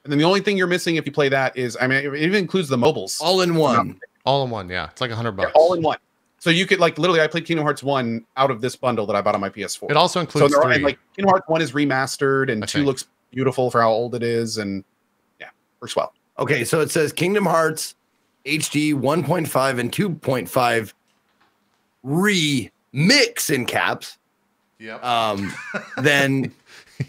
And then the only thing you're missing if you play that is, I mean, it even includes the mobiles. All in one. All in one, yeah. It's like $100. Yeah, all in one. So you could, like, literally, I played Kingdom Hearts 1 out of this bundle that I bought on my PS4. It also includes 3. And, like, Kingdom Hearts 1 is remastered, and 2 looks beautiful for how old it is, and yeah, works well. Okay, so it says Kingdom Hearts HD 1.5 and 2.5 remix in caps. Yep. Then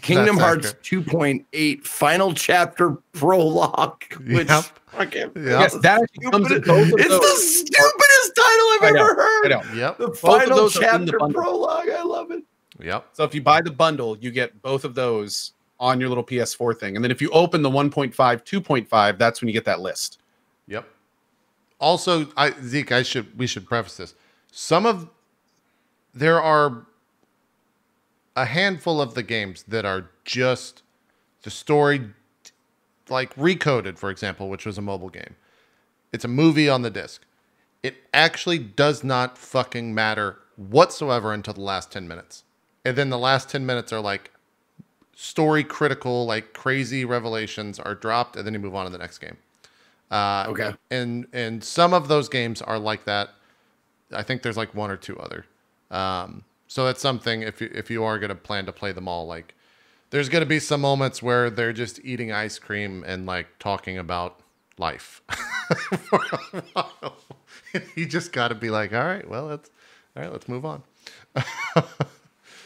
Kingdom Hearts 2.8 final chapter prologue, which yes, that actually comes in both of it's those. the stupidest title I've ever heard. I know. Yep. The final chapter prologue. I love it. Yep. So if you buy the bundle, you get both of those on your little PS4 thing. And then if you open the 1.5, 2.5, that's when you get that list. Yep. Also, Zeke, we should preface this. There are a handful of the games that are just the story, like Recoded, for example, which was a mobile game. It's a movie on the disc. it actually does not fucking matter whatsoever until the last 10 minutes. And then the last 10 minutes are like story critical, like crazy revelations are dropped, and then you move on to the next game. Okay. And some of those games are like that. I think there's like one or two other. So that's something if you are going to plan to play them all, like there's going to be some moments where they're just eating ice cream and like talking about life for a while. You just got to be like, all right, let's move on.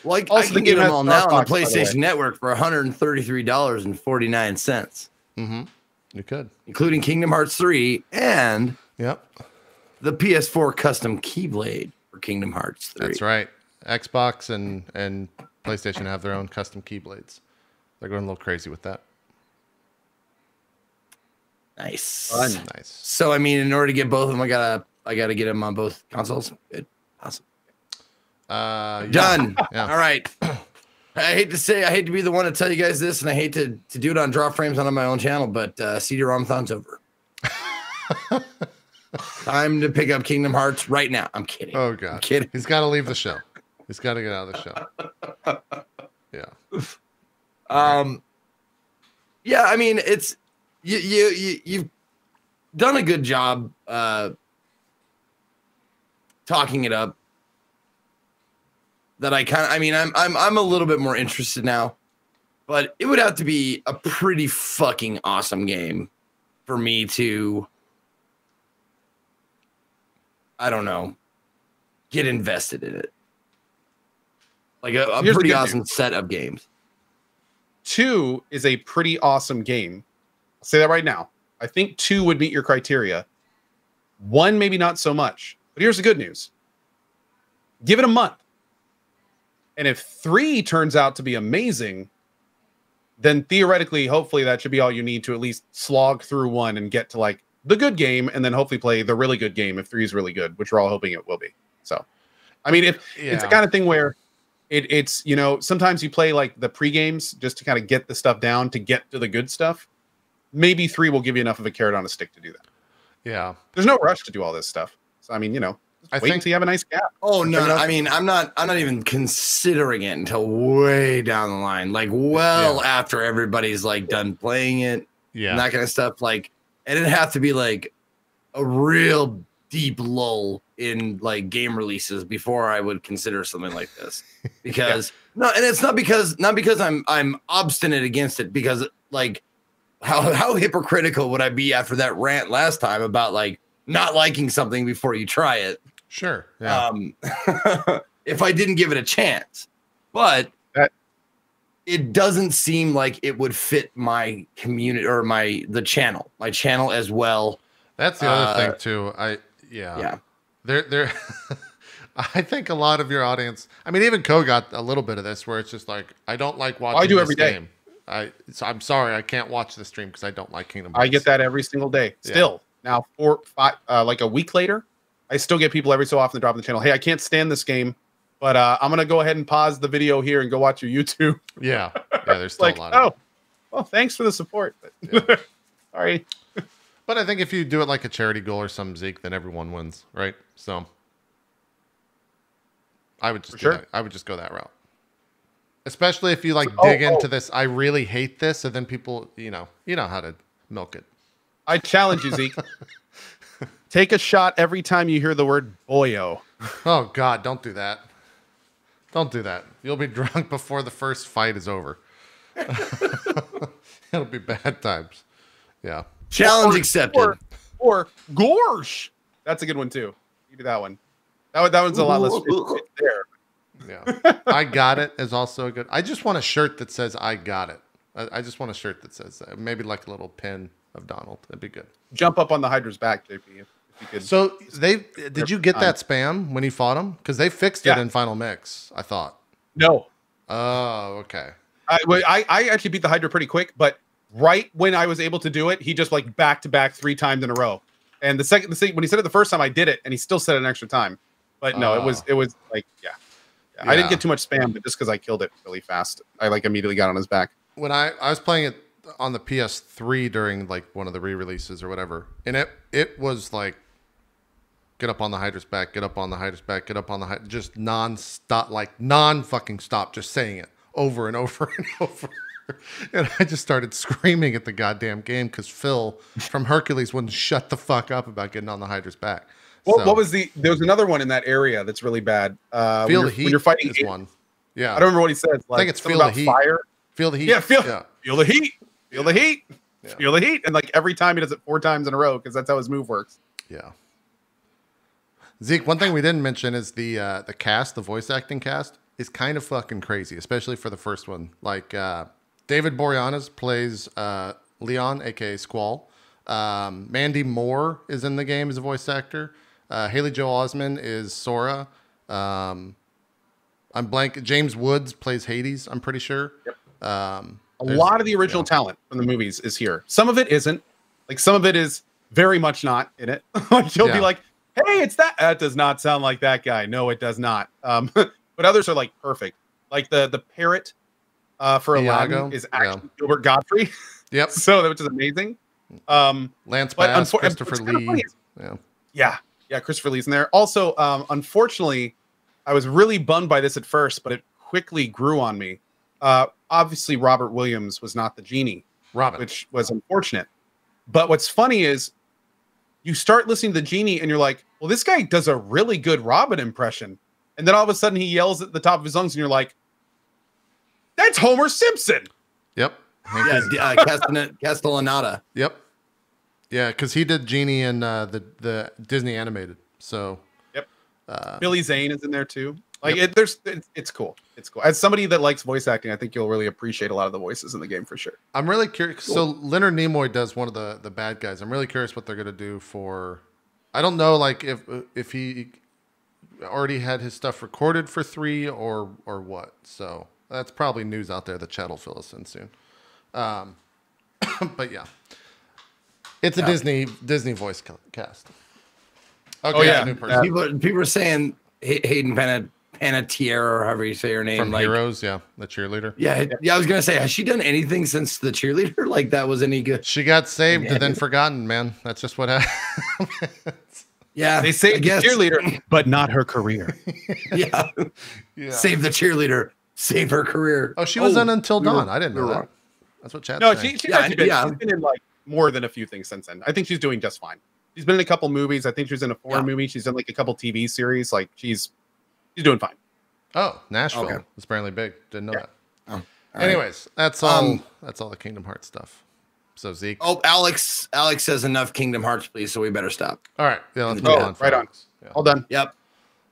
Like, Also, I the can game get them has all Star now on the Fox, by the PlayStation way. Network for $133.49, Mm-hmm. You could. including Kingdom Hearts 3 and Yep. the PS4 custom Keyblade for Kingdom Hearts 3. That's right. Xbox and PlayStation have their own custom Keyblades. They're going a little crazy with that. Nice. Fun. Nice. So, I mean, in order to get both of them, I gotta get them on both consoles. Good. Awesome. Yeah. Done. Yeah. All right. I hate to be the one to tell you guys this, and I hate to do it on Drop Frames on my own channel, but CD-ROM-thon's over. Time to pick up Kingdom Hearts right now. I'm kidding. Oh god. I'm kidding. He's got to leave the show. He's got to get out of the show. Yeah. Yeah, I mean, it's you've done a good job talking it up. That I'm a little bit more interested now, but it would have to be a pretty fucking awesome game for me to, I don't know, get invested in it. Like a Here's the pretty good awesome news. set of games. 2 is a pretty awesome game. I'll say that right now. I think 2 would meet your criteria. 1, maybe not so much. But here's the good news. Give it a month. And if 3 turns out to be amazing, then theoretically, hopefully that should be all you need to at least slog through 1 and get to like the good game, and then hopefully play the really good game if 3 is really good, which we're all hoping it will be. So, I mean, it's the kind of thing where it's, you know, sometimes you play like the pre-games just to kind of get the stuff down to get to the good stuff. Maybe 3 will give you enough of a carrot on a stick to do that. Yeah. There's no rush to do all this stuff. So, I mean, you know, wait until you have a nice gap. Oh no, Check it out. I mean, I'm not even considering it until way down the line, like after everybody's like done playing it, Yeah. and that kind of stuff. Like, and it'd have to be like a real deep lull in like game releases before I would consider something like this. Because no, and it's not because I'm obstinate against it, because like how hypocritical would I be after that rant last time about like not liking something before you try it? Sure. Yeah. If I didn't give it a chance, but it doesn't seem like it would fit my community or my channel as well. That's the other thing too. Yeah. There I think a lot of your audience, I mean, even Co got a little bit of this where it's just like, I don't like watching I do this every day. game. So I'm sorry, I can't watch the stream because I don't like Kingdom Hearts. I get that every single day. Still, now 4, 5, like a week later, I still get people every so often to drop in the channel. Hey, I can't stand this game, but I'm gonna go ahead and pause the video here and go watch your YouTube. Yeah, there's still Like, a lot of it. well, thanks for the support. But sorry. But I think if you do it like a charity goal or some Zeke, then everyone wins, right? So I would just do that. I would just go that route. Especially if you like dig into this, I really hate this, and then people, you know how to milk it. I challenge you, Zeke. Take a shot every time you hear the word boyo. Oh God, don't do that. Don't do that. You'll be drunk before the first fight is over. It'll be bad times. Yeah. Challenge accepted. Or gorsh. That's a good one too. You do that one. That one's a lot less there. Yeah. I got it is also a good. I just want a shirt that says I got it. I just want a shirt that says that. Maybe like a little pin of Donald. That'd be good. Jump up on the Hydra's back, JP. If you could. So did you get that spam when he fought him? Because they fixed it in Final Mix, I thought. No. Oh, okay. I actually beat the Hydra pretty quick, but right when I was able to do it, he just like back to back 3 times in a row. And the second when he said it the first time, I did it, and he still said it an extra time. But no, it was like I didn't get too much spam, but just because I killed it really fast, I like immediately got on his back. When I was playing it on the PS3 during like one of the re-releases or whatever, and it was like get up on the Hydra's back, get up on the Hydra's back, get up on the Hydra, just non-stop, like non-fucking stop, just saying it over and over and over. And I just started screaming at the goddamn game because Phil from Hercules wouldn't shut the fuck up about getting on the Hydra's back. Well, so, what was there was another one in that area that's really bad. Feel the heat when you're fighting is one. Yeah. I don't remember what he says. Like, I think it's feel the heat. Fire. Feel the heat. Yeah, feel the heat. Feel the heat. Yeah. Feel the heat. And like every time he does it 4 times in a row because that's how his move works. Yeah. Zeke, one thing we didn't mention is the cast, the voice acting cast is kind of fucking crazy, especially for the first one. Like David Boreanaz plays Leon, aka Squall. Mandy Moore is in the game as a voice actor. Haley Joel Osment is Sora. I'm blank. James Woods plays Hades, I'm pretty sure. Yep. A lot of the original talent from the movies is here. Some of it isn't. Like some of it is very much not in it. Like you'll be like, hey, it's that. That does not sound like that guy. No, it does not. But others are like perfect. Like the parrot for Aladdin is actually Gilbert Godfrey. Yep. So which is amazing. Lance Bass, Christopher Lee. Yeah, Christopher Lee's in there. Also, unfortunately, I was really bummed by this at first, but it quickly grew on me. Obviously, Robert Williams was not the genie, which was unfortunate. But what's funny is you start listening to the genie and you're like, well, this guy does a really good Robin impression. And then all of a sudden he yells at the top of his lungs and you're like, that's Homer Simpson. Yep. Yeah, Castellaneta. Yep. Yeah, because he did Genie in the Disney animated. So. Yep. Billy Zane is in there too. Like it's cool. It's cool. As somebody that likes voice acting, I think you'll really appreciate a lot of the voices in the game for sure. I'm really curious. Cool. So Leonard Nimoy does one of the bad guys. I'm really curious what they're gonna do for. I don't know, like if he already had his stuff recorded for 3 or what. So that's probably news out there. The chat will fill us in soon. But yeah, it's a Disney voice cast. Okay, oh yeah, new person. People are saying Hayden Panettiere, or however you say her name, from Heroes, the cheerleader. Yeah. I was gonna say, has she done anything since the cheerleader? Like that was any good? She got saved and then forgotten, man. That's just what happened. Yeah, they saved the cheerleader, but not her career. yeah. Save the cheerleader, save her career. Oh, she was on Until Dawn. I didn't know that. That's what chat. No, she's been in like more than a few things since then. I think she's doing just fine. She's been in a couple movies. I think she was in a foreign movie. She's done like a couple TV series. Like she's doing fine. Oh, Nashville was apparently big. Didn't know that. Oh, anyways, that's all. That's all the Kingdom Hearts stuff. So Zeke. Oh, Alex says enough Kingdom Hearts, please. So we better stop. All right. Yeah, let's move on. Right on. Yeah. All done. Yep.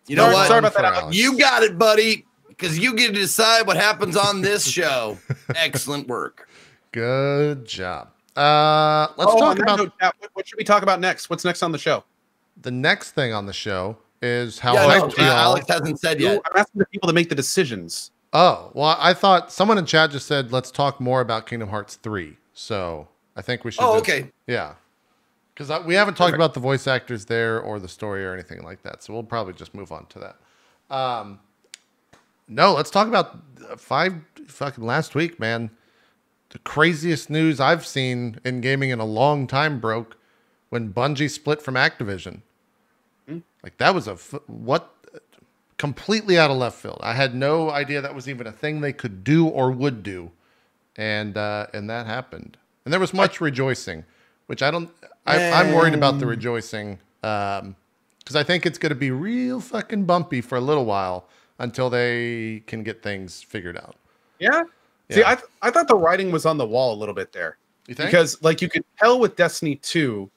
You know what? Sorry about that, Alex. You got it, buddy. Because you get to decide what happens on this show. Excellent work. Good job. Let's talk about what should we talk about next? What's next on the show? The next thing on the show is how Alex hasn't said yet. I'm asking the people to make the decisions. Oh, well, I thought someone in chat just said let's talk more about Kingdom Hearts 3. So I think we should. Oh, okay. Yeah, because we haven't talked about the voice actors there or the story or anything like that. So we'll probably just move on to that. No, let's talk about last week, man. The craziest news I've seen in gaming in a long time broke when Bungie split from Activision. Like that was completely out of left field. I had no idea that was even a thing they could do or would do. And that happened. And there was much rejoicing, which I'm worried about the rejoicing. Because I think it's going to be real fucking bumpy for a little while until they can get things figured out. Yeah. See, I thought the writing was on the wall a little bit there. You think? Because like you could tell with Destiny 2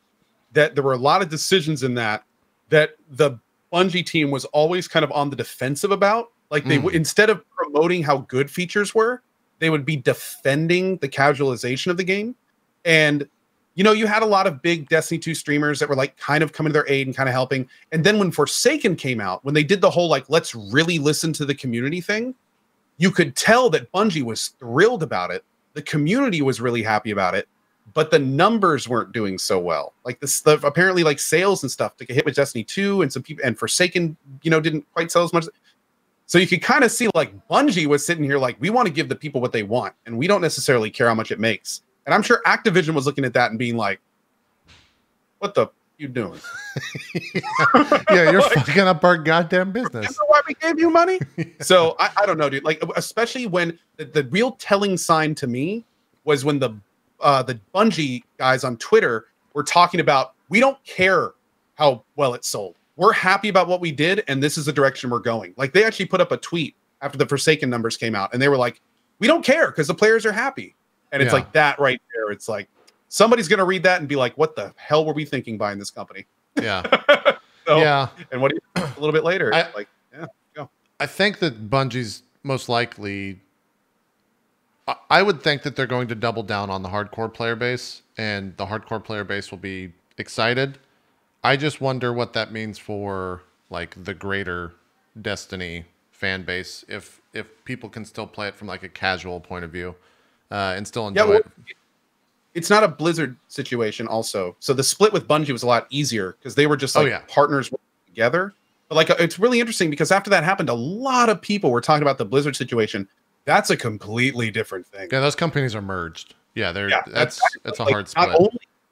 that there were a lot of decisions in that the Bungie team was always kind of on the defensive about. Like they instead of promoting how good features were, they would be defending the casualization of the game. And you had a lot of big Destiny 2 streamers that were like kind of coming to their aid and kind of helping. And then when Forsaken came out, when they did the whole like let's really listen to the community thing, you could tell that Bungie was thrilled about it. The community was really happy about it, but the numbers weren't doing so well. Like apparently like sales and stuff took a hit with Destiny 2 and some people, and Forsaken, didn't quite sell as much. So you could kind of see like Bungie was sitting here like, we want to give the people what they want, and we don't necessarily care how much it makes. And I'm sure Activision was looking at that and being like, what the, you doing? Yeah, you're fucking up our goddamn business. Remember why we gave you money? So I don't know, dude. Like, especially when the real telling sign to me was when the Bungie guys on Twitter were talking about, we don't care how well it sold. We're happy about what we did, and this is the direction we're going. Like, they actually put up a tweet after the Forsaken numbers came out, and they were like, we don't care because the players are happy. And it's like that right there. It's like somebody's going to read that and be like, what the hell were we thinking buying this company? Yeah. So, yeah. And what do you a little bit later? Go. I think that Bungie's most likely, I would think that they're going to double down on the hardcore player base, and the hardcore player base will be excited. I just wonder what that means for like the greater Destiny fan base, if people can still play it from like a casual point of view and still enjoy it. It's not a Blizzard situation also. So the split with Bungie was a lot easier because they were just like partners together. But like, it's really interesting because after that happened, a lot of people were talking about the Blizzard situation. That's a completely different thing. Yeah, those companies are merged. Yeah, that's a hard split.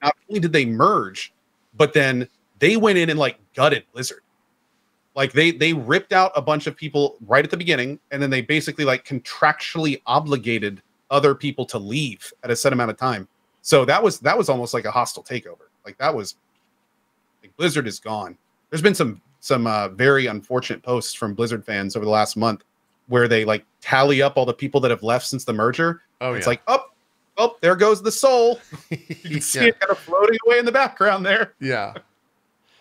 Not only did they merge, but then they went in and like gutted Blizzard. Like they ripped out a bunch of people right at the beginning, and then they basically like contractually obligated other people to leave at a set amount of time. So that was almost like a hostile takeover. Like that was like Blizzard is gone. There's been some very unfortunate posts from Blizzard fans over the last month where they like tally up all the people that have left since the merger. Oh, it's like, oh, there goes the soul. You can see it kind of floating away in the background there. Yeah.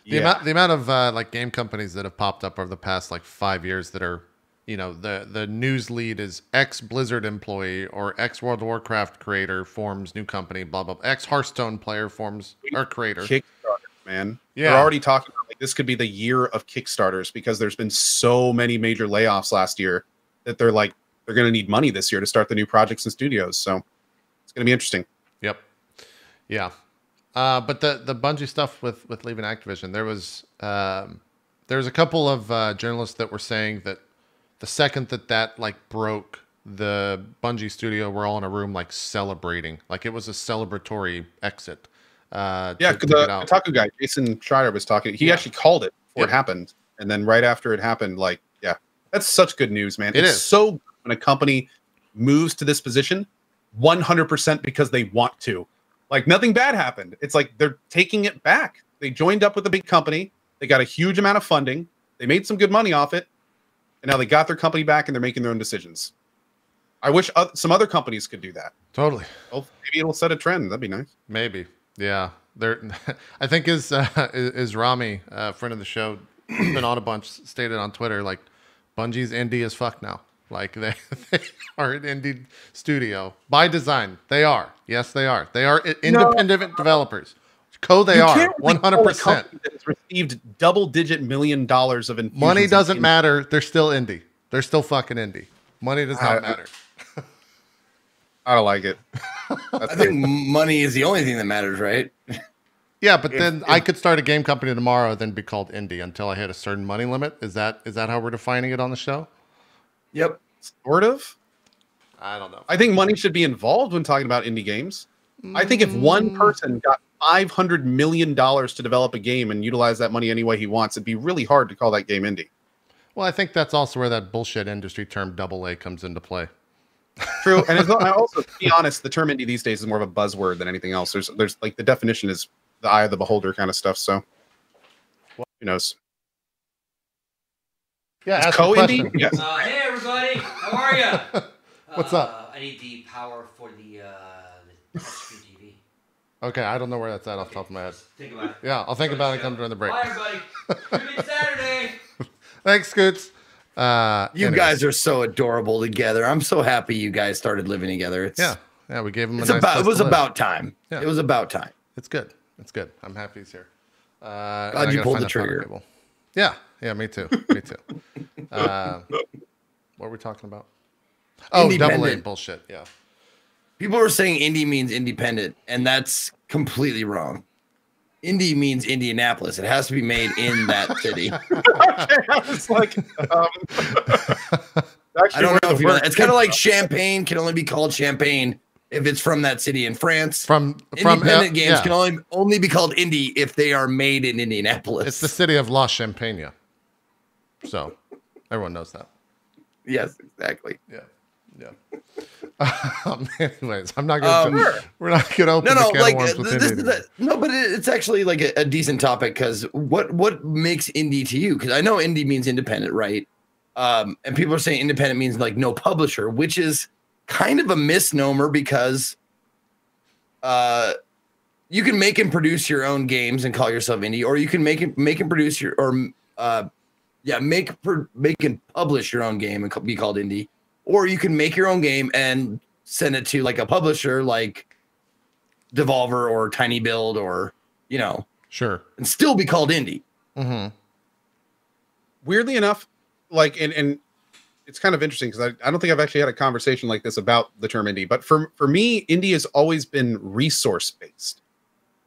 The amount of like game companies that have popped up over the past like 5 years that are, you know, the news lead is ex Blizzard employee or ex World of Warcraft creator forms new company, blah blah. Ex Hearthstone player forms or creator. Kickstarter, man. Yeah, they're already talking about like this could be the year of Kickstarters because there's been so many major layoffs last year that they're going to need money this year to start the new projects and studios. So it's going to be interesting. Yep. Yeah. But the Bungie stuff with leaving Activision, there was a couple of journalists that were saying that the second that like broke, the Bungie studio were all in a room like celebrating, like it was a celebratory exit. The Kotaku guy, Jason Schreier, was talking. He actually called it before it happened, and then right after it happened, like that's such good news, man. It's so good when a company moves to this position 100% because they want to. Like nothing bad happened. It's like they're taking it back. They joined up with a big company. They got a huge amount of funding. They made some good money off it. And now they got their company back and they're making their own decisions. I wish some other companies could do that. Totally. Well, maybe it'll set a trend. That'd be nice. Maybe. Yeah. I think is Rami, friend of the show, been on a bunch, stated on Twitter, like Bungie's indie as fuck now. Like they are an indie studio by design. They are. Yes, they are. They are independent developers. They are 100%. It's received double-digit $1 million of infusions. Money doesn't matter. They're still indie. They're still fucking indie. Money does not matter. I don't like it. I think money is the only thing that matters, right? Yeah, but then I could start a game company tomorrow, then be called indie until I hit a certain money limit. Is that how we're defining it on the show? Yep. Sort of. I don't know. I think money should be involved when talking about indie games. I think if one person got $500 million to develop a game and utilize that money any way he wants, it'd be really hard to call that game indie. Well, I think that's also where that bullshit industry term AA comes into play. True. And also, to be honest, the term indie these days is more of a buzzword than anything else. There's like the definition is the eye of the beholder kind of stuff. So who knows? Yeah, ask co-indie. Yes. Hey everybody, how are you? What's up? I need the power for the touchscreen TV. Okay, I don't know where that's at off the top of my head. Think about it. Yeah, I'll think about it and come during the break. Bye everybody. Good Saturday. Thanks, Scoots. You guys are so adorable together. I'm so happy you guys started living together. Yeah, we gave him. It was about time. Yeah. It was about time. It's good. It's good. I'm happy he's here. Glad you pulled the trigger. Yeah, me too. Me too. What were we talking about? Oh, AA bullshit. Yeah. People were saying indie means independent, and that's completely wrong. Indie means Indianapolis. It has to be made in that city. I was like, I don't know if you know that. It's kind of like champagne can only be called champagne if it's from that city in France. From independent games can only be called indie if they are made in Indianapolis. It's the city of La Champagne. So everyone knows that. Yes, exactly. Yeah. Anyways, I'm not going to. We're not going to open the can of worms with indie. No, but it's actually like a decent topic because what makes indie to you? Because I know indie means independent, right? And people are saying independent means like no publisher, which is kind of a misnomer because you can make and produce your own games and call yourself indie, or you can make and produce make and publish your own game and be called indie. Or you can make your own game and send it to like a publisher like Devolver or Tiny Build or, sure, and still be called indie. Mm-hmm. Weirdly enough, like, and it's kind of interesting because I don't think I've actually had a conversation like this about the term indie, but for me, indie has always been resource based.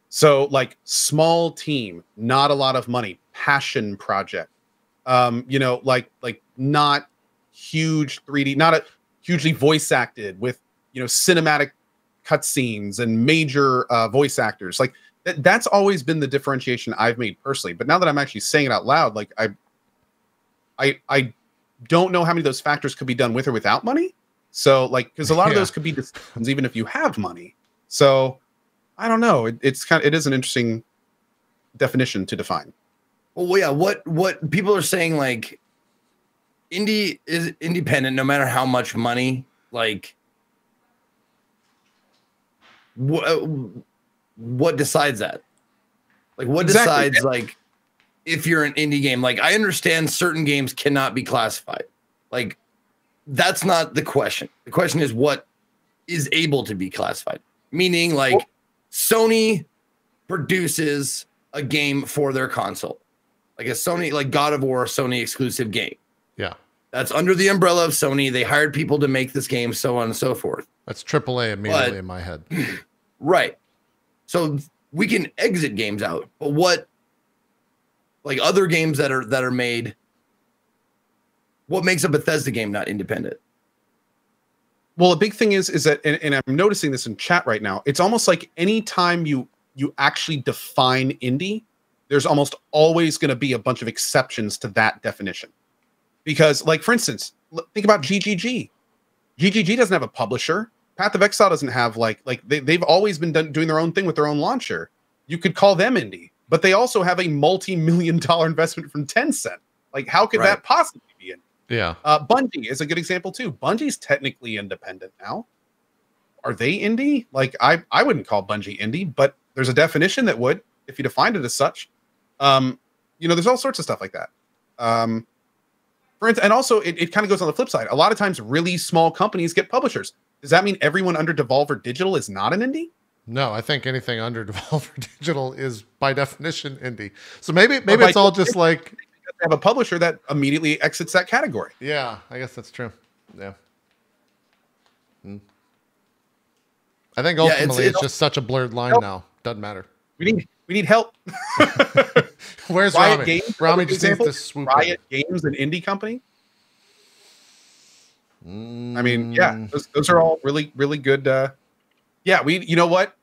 So like small team, not a lot of money, passion project, like not huge 3D, not a hugely voice acted with, cinematic cutscenes and major voice actors. Like that's always been the differentiation I've made personally. But now that I'm actually saying it out loud, like I don't know how many of those factors could be done with or without money. So like, because a lot of those could be decisions even if you have money. So I don't know. It is an interesting definition to define. Well, yeah. What people are saying, like, indie is independent no matter how much money. Like, what decides that? Like, what decides like if you're an indie game? Like, I understand certain games cannot be classified. Like, that's not the question. The question is what is able to be classified. Meaning, like, Sony produces a game for their console, like a Sony, like God of War, Sony exclusive game. Yeah. That's under the umbrella of Sony. They hired people to make this game, so on and so forth. That's AAA immediately in my head. Right. So we can exit games out, but what, like other games that are made, what makes a Bethesda game not independent? Well, a big thing is that, and I'm noticing this in chat right now, it's almost like anytime you actually define indie, there's almost always going to be a bunch of exceptions to that definition. Because, like, for instance, think about GGG. GGG doesn't have a publisher. Path of Exile doesn't have, they've always been doing their own thing with their own launcher. You could call them indie, but they also have a multi-million-dollar investment from Tencent. Like, how could that possibly be indie? Yeah. Bungie is a good example, too. Bungie's technically independent now. Are they indie? Like, I wouldn't call Bungie indie, but there's a definition that would, if you defined it as such. There's all sorts of stuff like that. For instance, and also it kind of goes on the flip side. A lot of times really small companies get publishers. Does that mean everyone under Devolver Digital is not an indie? No, I think anything under Devolver Digital is by definition indie. So maybe it's all just like have a publisher that immediately exits that category. Yeah, I guess that's true. Yeah. I think ultimately it's just such a blurred line now. Doesn't matter. We need help. Where's Riot Rami? Games, Rami just needs to swoop Riot Games, an indie company. I mean, yeah, those are all really, really good. You know what?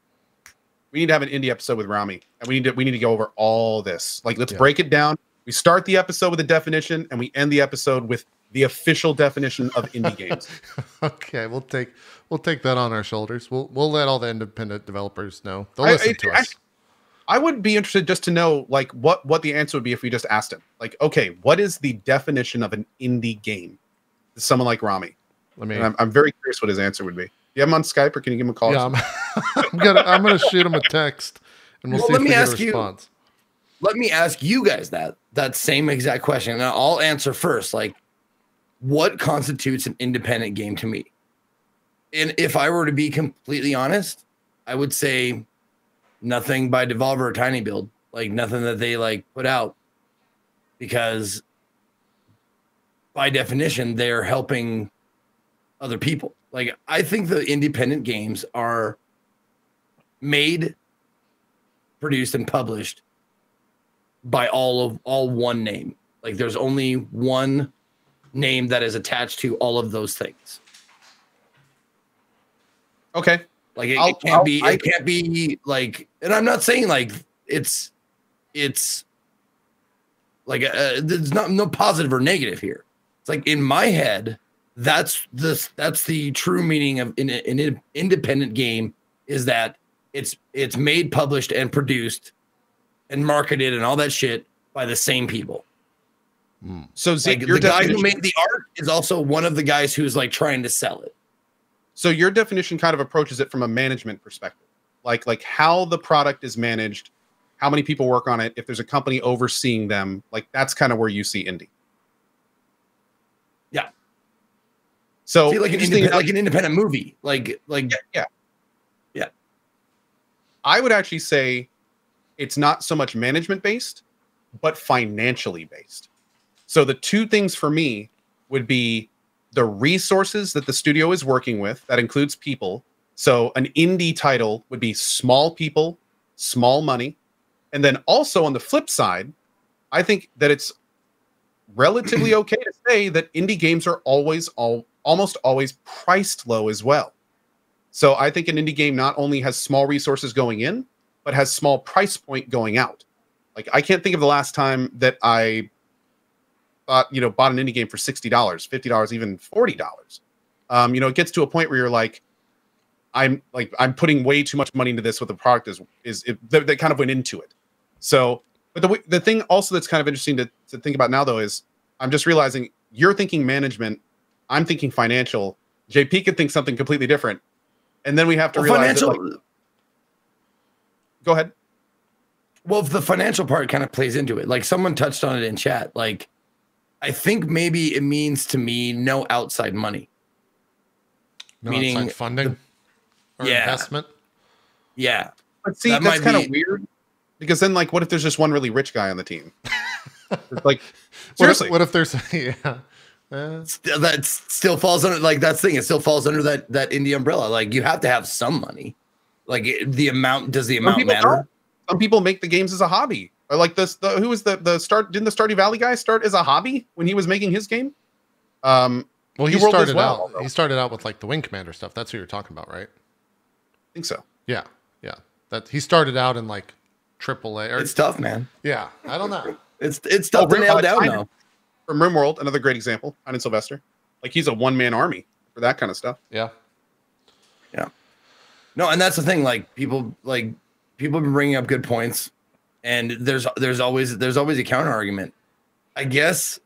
We need to have an indie episode with Rami, and we need to go over all this. Like, let's break it down. We start the episode with a definition, and we end the episode with the official definition of indie games. Okay, we'll take that on our shoulders. We'll let all the independent developers know. They'll listen to us. I would be interested just to know, like, what the answer would be if we just asked him. Like, okay, what is the definition of an indie game? To someone like Rami. I'm very curious what his answer would be. Do you have him on Skype, or can you give him a call? Yeah, I'm gonna shoot him a text, and we'll see if we get a response. Let me ask you guys that same exact question, and I'll answer first. Like, what constitutes an independent game to me? And if I were to be completely honest, I would say nothing by Devolver or Tiny Build, like nothing that they like put out, because by definition they're helping other people. Like, I think the independent games are made, produced, and published by all one name. Like, there's only one name that is attached to all of those things. Okay. Like it can't be like, and I'm not saying like it's like there's no positive or negative here. It's like in my head, that's the true meaning of an independent game, is that it's made, published, and produced and marketed and all that shit by the same people. So like, the guy who made the art is also one of the guys who's like trying to sell it. So your definition kind of approaches it from a management perspective, like how the product is managed, how many people work on it, if there's a company overseeing them, like that's kind of where you see indie. Yeah. So see, like an independent movie, yeah. I would actually say it's not so much management based, but financially based. So the two things for me would be the resources that the studio is working with. That includes people. So an indie title would be small people, small money. And then also on the flip side, I think that it's relatively okay to say that indie games are almost always priced low as well. So I think an indie game not only has small resources going in, but has small price point going out. Like I can't think of the last time that I bought an indie game for $60, $50, even $40. It gets to a point where you're like, I'm putting way too much money into this. What the product they kind of went into it. So, but the thing also that's kind of interesting to think about now though is I'm just realizing you're thinking management, I'm thinking financial. JP could think something completely different, and then we have to realize that, go ahead. Well, the financial part kind of plays into it. Like someone touched on it in chat. Like, I think maybe it means to me no outside money. No outside funding or investment. Yeah. But see, that's kind of weird. Because then, like, what if there's just one really rich guy on the team? Like, seriously. What if there's that still falls under that's the thing. It still falls under that indie umbrella. Like you have to have some money. Like the amount matter? Don't. Some people make the games as a hobby. Or like this, who was the start? Didn't the Stardew Valley guy start as a hobby when he was making his game? Well, he started out. He started out with like the Wing Commander stuff. That's who you're talking about, right? I think so. Yeah. That he started out in like AAA. It's tough, man. Yeah, I don't know. It's tough to nail down though. From RimWorld, another great example. Tynan Sylvester, like he's a one-man army for that kind of stuff. Yeah. No, and that's the thing. Like people have been bringing up good points, and there's always a counter argument. I guess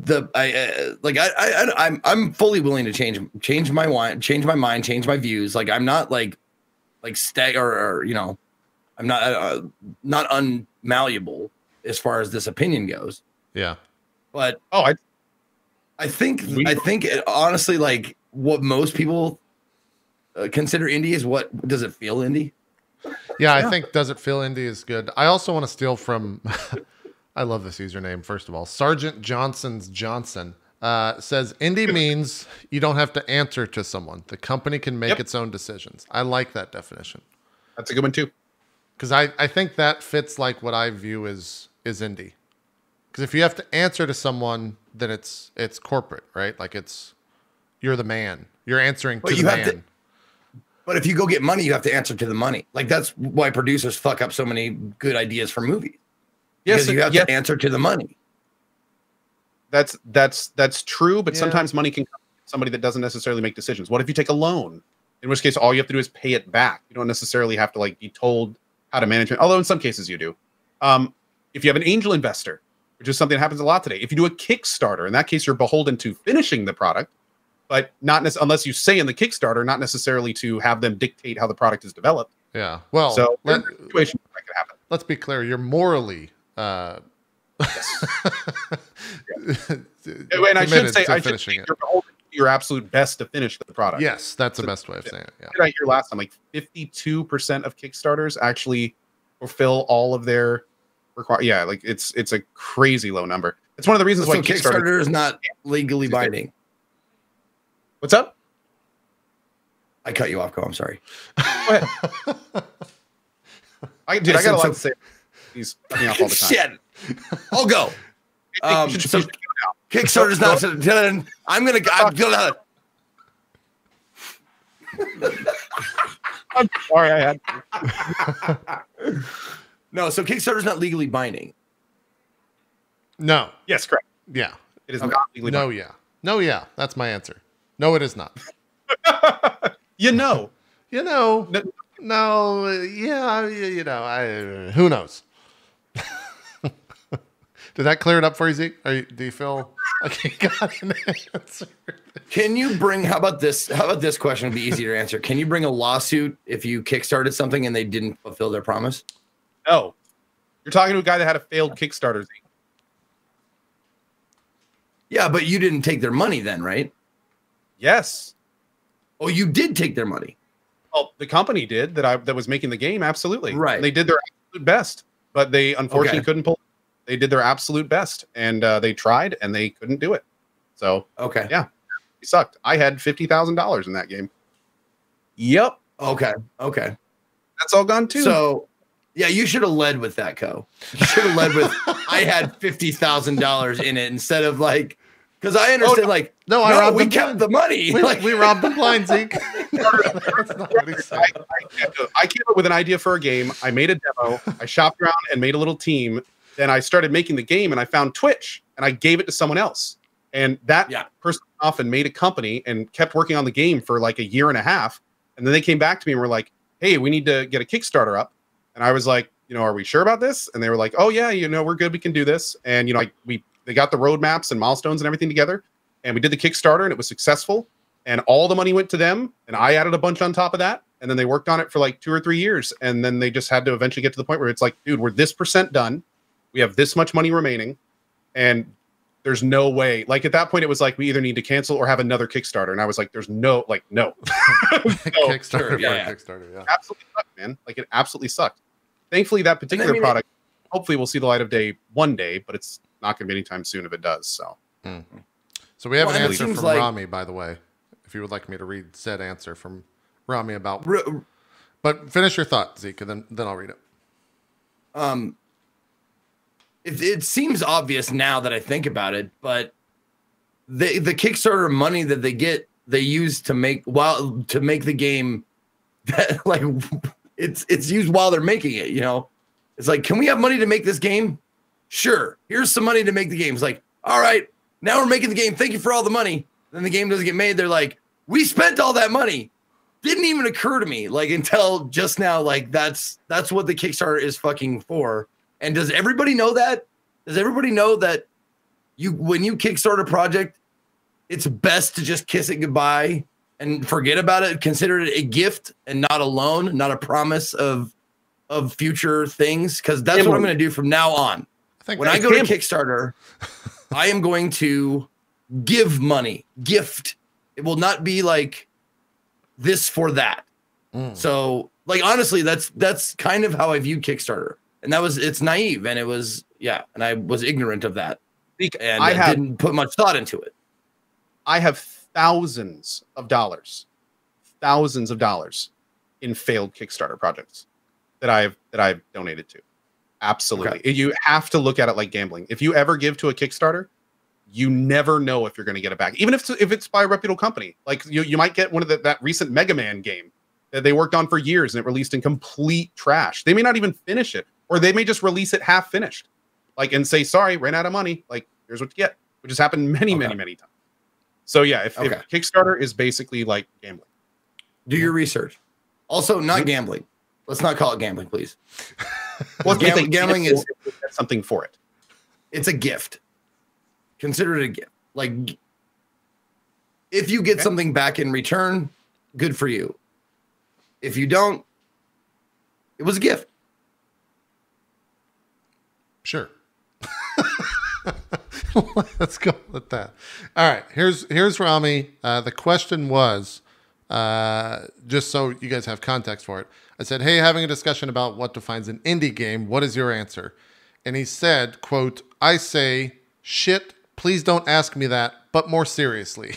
I'm fully willing to change my mind, change my views. Like I'm not like I'm not unmalleable as far as this opinion goes. Yeah. But I think honestly, like what most people consider indie is what does it feel indie? Yeah, I think does it feel indie is good. I also want to steal from I love this username, first of all. Sergeant Johnson's Johnson says indie means you don't have to answer to someone. The company can make its own decisions. I like that definition. That's a good one too. Because I think that fits like what I view as indie. Because if you have to answer to someone, then it's corporate, right? Like you're the man. You're answering to the man. But if you go get money, you have to answer to the money. Like that's why producers fuck up so many good ideas for movies. Yes, because you have to answer to the money. That's true, but sometimes money can come from somebody that doesn't necessarily make decisions. What if you take a loan? In which case, all you have to do is pay it back. You don't necessarily have to like be told how to manage it. Although in some cases you do. If you have an angel investor, which is something that happens a lot today. If you do a Kickstarter, in that case, you're beholden to finishing the product, but not unless you say in the Kickstarter, not necessarily to have them dictate how the product is developed. Yeah. Well, so situation that could happen. Let's be clear. You're morally. And I should say you're beholden to your absolute best to finish the product. Yes, that's the best way of saying it. Yeah. I hear last time, like 52% of Kickstarters actually fulfill all of their require. Yeah, like it's a crazy low number. It's one of the reasons why Kickstarter is not legally binding. What's up? I cut you off, Go. I'm sorry. Go ahead. I got a lot to say. He's cutting off all the time. Shit. I'll go. So Kickstarter's not. I'm gonna. I'm sorry, I had to. No, so Kickstarter's not legally binding. No. Yes, correct. Yeah. It is Okay. not legally No, binding. yeah. No, yeah. That's my answer. No, it is not. You know. You know, No. no, yeah, you know, who knows? Did that clear it up for you, Zeke? Do you feel like you got an answer? Can you bring, how about this question would be easier to answer. Can you bring a lawsuit if you kickstarted something and they didn't fulfill their promise? No. You're talking to a guy that had a failed Kickstarter. Zeke. Yeah, but you didn't take their money then, right? Yes. Oh, you did take their money. Well, the company did that was making the game, absolutely. Right. They did their absolute best, but they unfortunately Okay. couldn't pull. They did their absolute best, and they tried, and they couldn't do it. So Okay. yeah, it sucked. I had $50,000 in that game. Yep, Okay. Okay. that's all gone too. So, yeah, you should have led with that, Co. You should have led with, I had $50,000 in it instead of like, because I understand, like, No, I robbed we them kept blind. the money. We robbed them blind, Zeke. That's not what he said. I came up with an idea for a game. I made a demo. I shopped around and made a little team. Then I started making the game, and I found Twitch, and I gave it to someone else. And that person off and made a company and kept working on the game for like a year and a half. And then they came back to me and were like, "Hey, we need to get a Kickstarter up." And I was like, "Are we sure about this?" And they were like, "Oh yeah, we're good. We can do this." And they got the roadmaps and milestones and everything together, and we did the Kickstarter, and it was successful. And all the money went to them, and I added a bunch on top of that. And then they worked on it for like 2 or 3 years, and then they just had to eventually get to the point where it's like, dude, we're this % done. We have this much money remaining, and there's no way. Like at that point, it was like we either need to cancel or have another Kickstarter. And I was like, "There's no." Kickstarter, yeah. Kickstarter, yeah. Absolutely sucked, man. Like it absolutely sucked. Thankfully, that particular mean, product hopefully will see the light of day one day, but it's not going to be anytime soon if it does. So, So we have Well, an and it answer seems from like- Rami, by the way. If you would like me to read said answer from Rami about, but finish your thought, Zeke, and then I'll read it. It seems obvious now that I think about it, but the Kickstarter money that they get, they use to make the game that like it's used while they're making it, It's like, can we have money to make this game? Sure. Here's some money to make the game. It's like, all right, now we're making the game. Thank you for all the money. Then the game doesn't get made. They're like, we spent all that money. Didn't even occur to me like until just now. Like that's what the Kickstarter is fucking for. And does everybody know that? Does everybody know that when you kickstart a project, it's best to just kiss it goodbye and forget about it, consider it a gift and not a loan, not a promise of future things? Because that's what I'm going to do from now on. When I go to Kickstarter, I am going to give money, gift. It will not be like this for that. So, like, honestly, that's kind of how I viewed Kickstarter. And it's naive, and it was, and I was ignorant of that. And I didn't put much thought into it. I have thousands of dollars in failed Kickstarter projects that I've donated to. Absolutely. Okay. You have to look at it like gambling. If you ever give to a Kickstarter, you never know if you're going to get it back. Even if it's by a reputable company. Like you might get one of that recent Mega Man game that they worked on for years and it released in complete trash. They may not even finish it, or they may just release it half finished. Like, and say, sorry, ran out of money. Like, here's what you get, which has happened many times. So yeah, if Kickstarter is basically like gambling. Do your research. Also, not gambling. Let's not call it gambling, please. Well, gambling is something for it. It's a gift. Consider it a gift. Like, if you get something back in return, good for you. If you don't, it was a gift. Sure. Let's go with that. All right. Here's Rami. The question was, just so you guys have context for it. I said, hey, having a discussion about what defines an indie game. What is your answer? And he said, quote, I say, shit, please don't ask me that, but more seriously.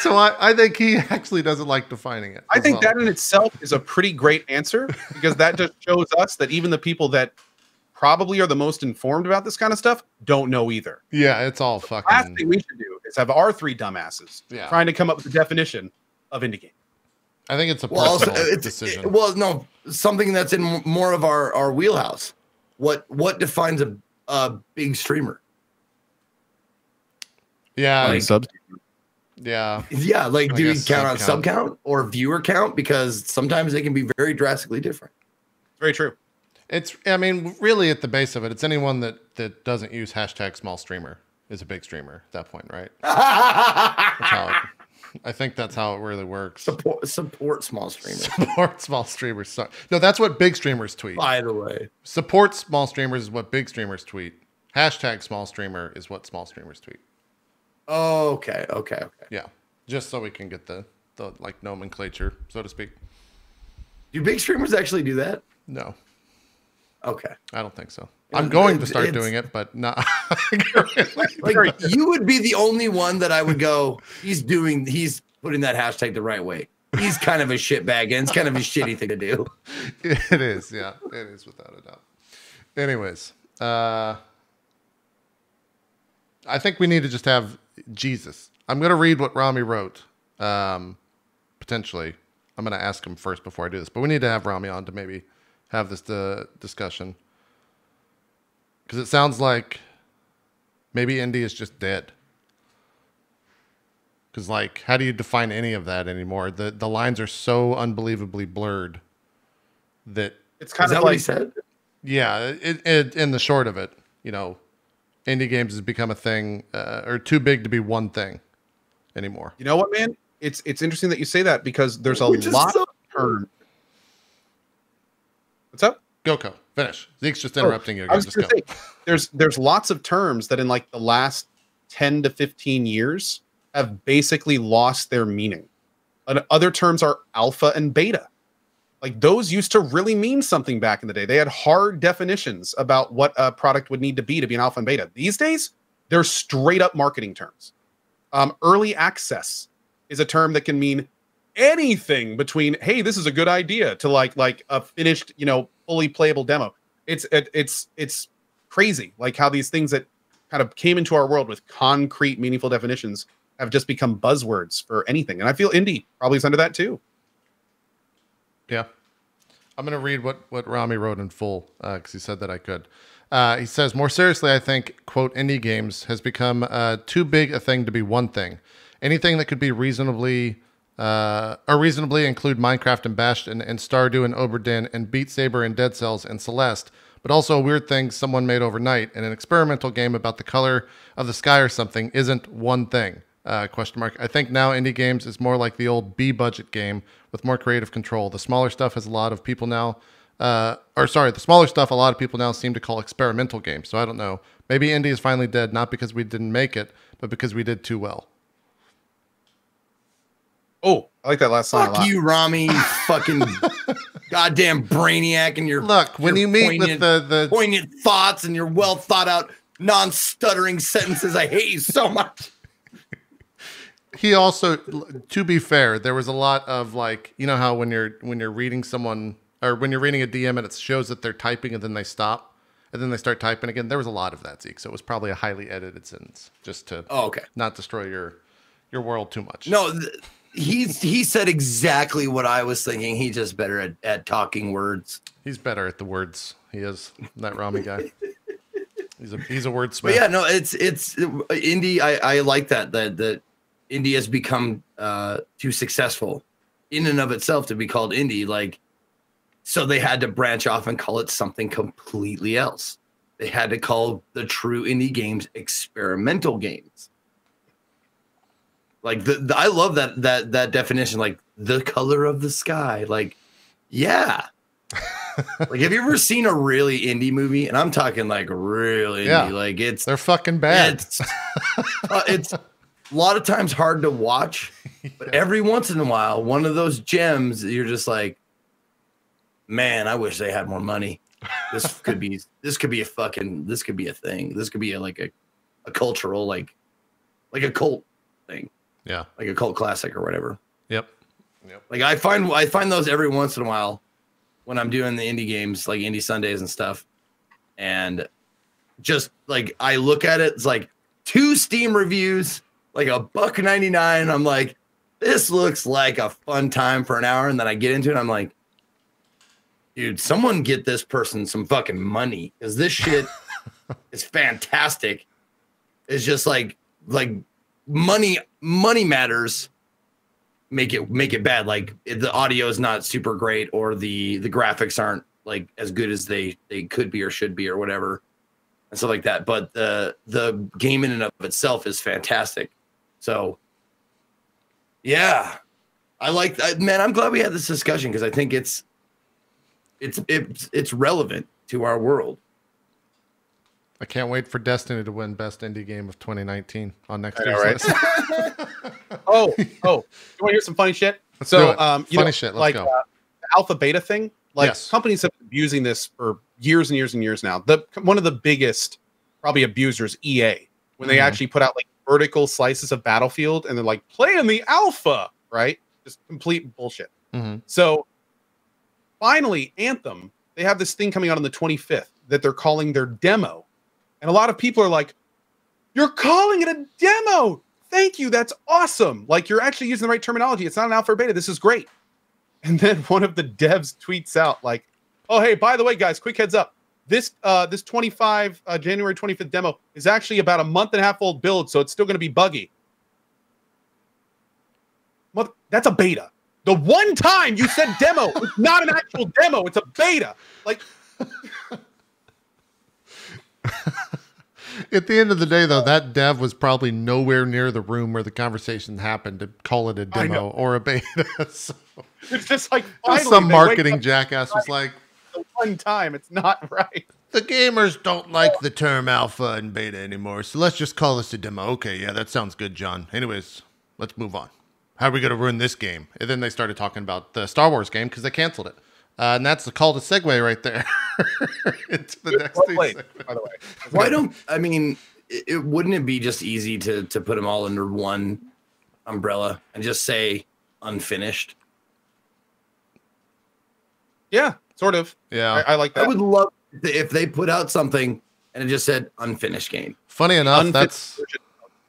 So I think he actually doesn't like defining it. I think that in itself is a pretty great answer, because that just shows us that even the people that probably are the most informed about this kind of stuff don't know either. Yeah, it's all fucking. Last thing we should do is have our three dumbasses trying to come up with a definition of indie game? I think it's a personal decision. No, something that's in more of our wheelhouse. What defines a big streamer? Yeah, like, subs. Yeah, like do we count on sub count or viewer count? Because sometimes they can be very drastically different. Very true. I mean, really at the base of it, it's anyone that doesn't use hashtag small streamer is a big streamer at that point, right? I think that's how it really works. Support small streamers. Support small streamers. Sorry. No, that's what big streamers tweet. By the way, support small streamers is what big streamers tweet. Hashtag small streamer is what small streamers tweet. Oh, okay. Yeah, just so we can get the like nomenclature, so to speak. Do big streamers actually do that? No. Okay. I don't think so. I'm going to start doing it, but not. Like you would be the only one that I would go, he's putting that hashtag the right way. He's kind of a shitbag, and it's kind of a shitty thing to do. It is, yeah. It is without a doubt. Anyways, I think we need to just have Jesus. I'm going to read what Rami wrote. Potentially. I'm going to ask him first before I do this, but we need to have Rami on to maybe have this discussion. Because it sounds like maybe indie is just dead. Because, like, how do you define any of that anymore? The lines are so unbelievably blurred that... It's kind of what he said? Yeah, in the short of it, you know, indie games has become a thing, or too big to be one thing anymore. You know what, man? It's interesting that you say that because there's a lot of terms. What's up? Go. Finish. Zeke's just interrupting you. I was just say, there's lots of terms that in like the last 10 to 15 years have basically lost their meaning. And other terms are alpha and beta. Like those used to really mean something back in the day. They had hard definitions about what a product would need to be an alpha and beta. These days, they're straight up marketing terms. Early access is a term that can mean anything between, hey, this is a good idea, to like a finished, fully playable demo. It's crazy, like how these things that kind of came into our world with concrete, meaningful definitions have just become buzzwords for anything. And I feel indie probably is under that too. Yeah. I'm going to read what Rami wrote in full because he said that I could. He says, more seriously, I think, quote, indie games has become too big a thing to be one thing. Anything that could be reasonably include Minecraft and Bastion and Stardew and Oberdin and Beat Saber and Dead Cells and Celeste, but also a weird thing someone made overnight and an experimental game about the color of the sky or something isn't one thing. Question mark. I think now indie games is more like the old B budget game with more creative control. The smaller stuff has a lot of people now, the smaller stuff a lot of people now seem to call experimental games. So I don't know. Maybe indie is finally dead, not because we didn't make it, but because we did too well. Oh, I like that last line. Fuck you, Rami, you fucking goddamn brainiac, and your when you meet with the poignant thoughts and your well thought out, non-stuttering sentences. I hate you so much. He also, to be fair, there was a lot of like, you know how when you're reading someone or when you're reading a DM and it shows that they're typing and then they stop and then they start typing again. There was a lot of that, Zeke. So it was probably a highly edited sentence just to not destroy your world too much. No, he said exactly what I was thinking. He's just better at talking words. He's better at the words. He is that Rami guy. He's a wordsmith. But yeah, no, it's indie. I like that indie has become too successful in and of itself to be called indie. Like, so they had to branch off and call it something completely else. They had to call the true indie games experimental games. Like I love that definition. Like the color of the sky. Like, yeah. Like, have you ever seen a really indie movie? And I'm talking like real indie. Yeah. Like they're fucking bad. It's a lot of times hard to watch, but every once in a while, one of those gems, you're just like, man, I wish they had more money. This could be a thing. This could be a cultural, like a cult thing. Yeah. Like a cult classic or whatever. Yep. Like I find those every once in a while when I'm doing the indie games, like Indie Sundays and stuff. And just like, I look at it, it's like 2 Steam reviews, like $1.99. I'm like, this looks like a fun time for an hour. And then I get into it. I'm like, dude, someone get this person some fucking money because this shit is fantastic. It's just like money matters. Make it bad. Like the audio is not super great, or the graphics aren't like as good as they could be or should be or whatever, and stuff like that. But the game in and of itself is fantastic. So yeah, I like that, man. I'm glad we had this discussion because I think it's relevant to our world. I can't wait for Destiny to win Best Indie Game of 2019 on next year's list. Oh, you want to hear some funny shit? Let's do it. Funny shit. Let's go. The alpha beta thing. Like companies have been using this for years and years and years now. One of the biggest probably abusers, EA, when they actually put out like vertical slices of Battlefield and they're like, play in the alpha, right? Just complete bullshit. So finally, Anthem, they have this thing coming out on the 25th that they're calling their demo. And a lot of people are like, you're calling it a demo. Thank you. That's awesome. Like, you're actually using the right terminology. It's not an alpha or beta. This is great. And then one of the devs tweets out like, oh, hey, by the way, guys, quick heads up. This January 25th demo is actually about a month and a half old build, so it's still going to be buggy. That's a beta. The one time you said demo, it's not an actual demo. It's a beta. Like... At the end of the day, though, that dev was probably nowhere near the room where the conversation happened to call it a demo or a beta. So it's just like some marketing jackass was like, the one time, it's not right. The gamers don't like the term alpha and beta anymore, so let's just call this a demo. Okay, yeah, that sounds good, John. Anyways, let's move on. How are we going to ruin this game? And then they started talking about the Star Wars game because they canceled it. And that's the call to segue right there into the next thing. By the way, why don't wouldn't it be just easy to put them all under one umbrella and just say unfinished? Yeah, sort of. Yeah, I like that. I would love if they put out something and it just said unfinished game. Funny enough, that's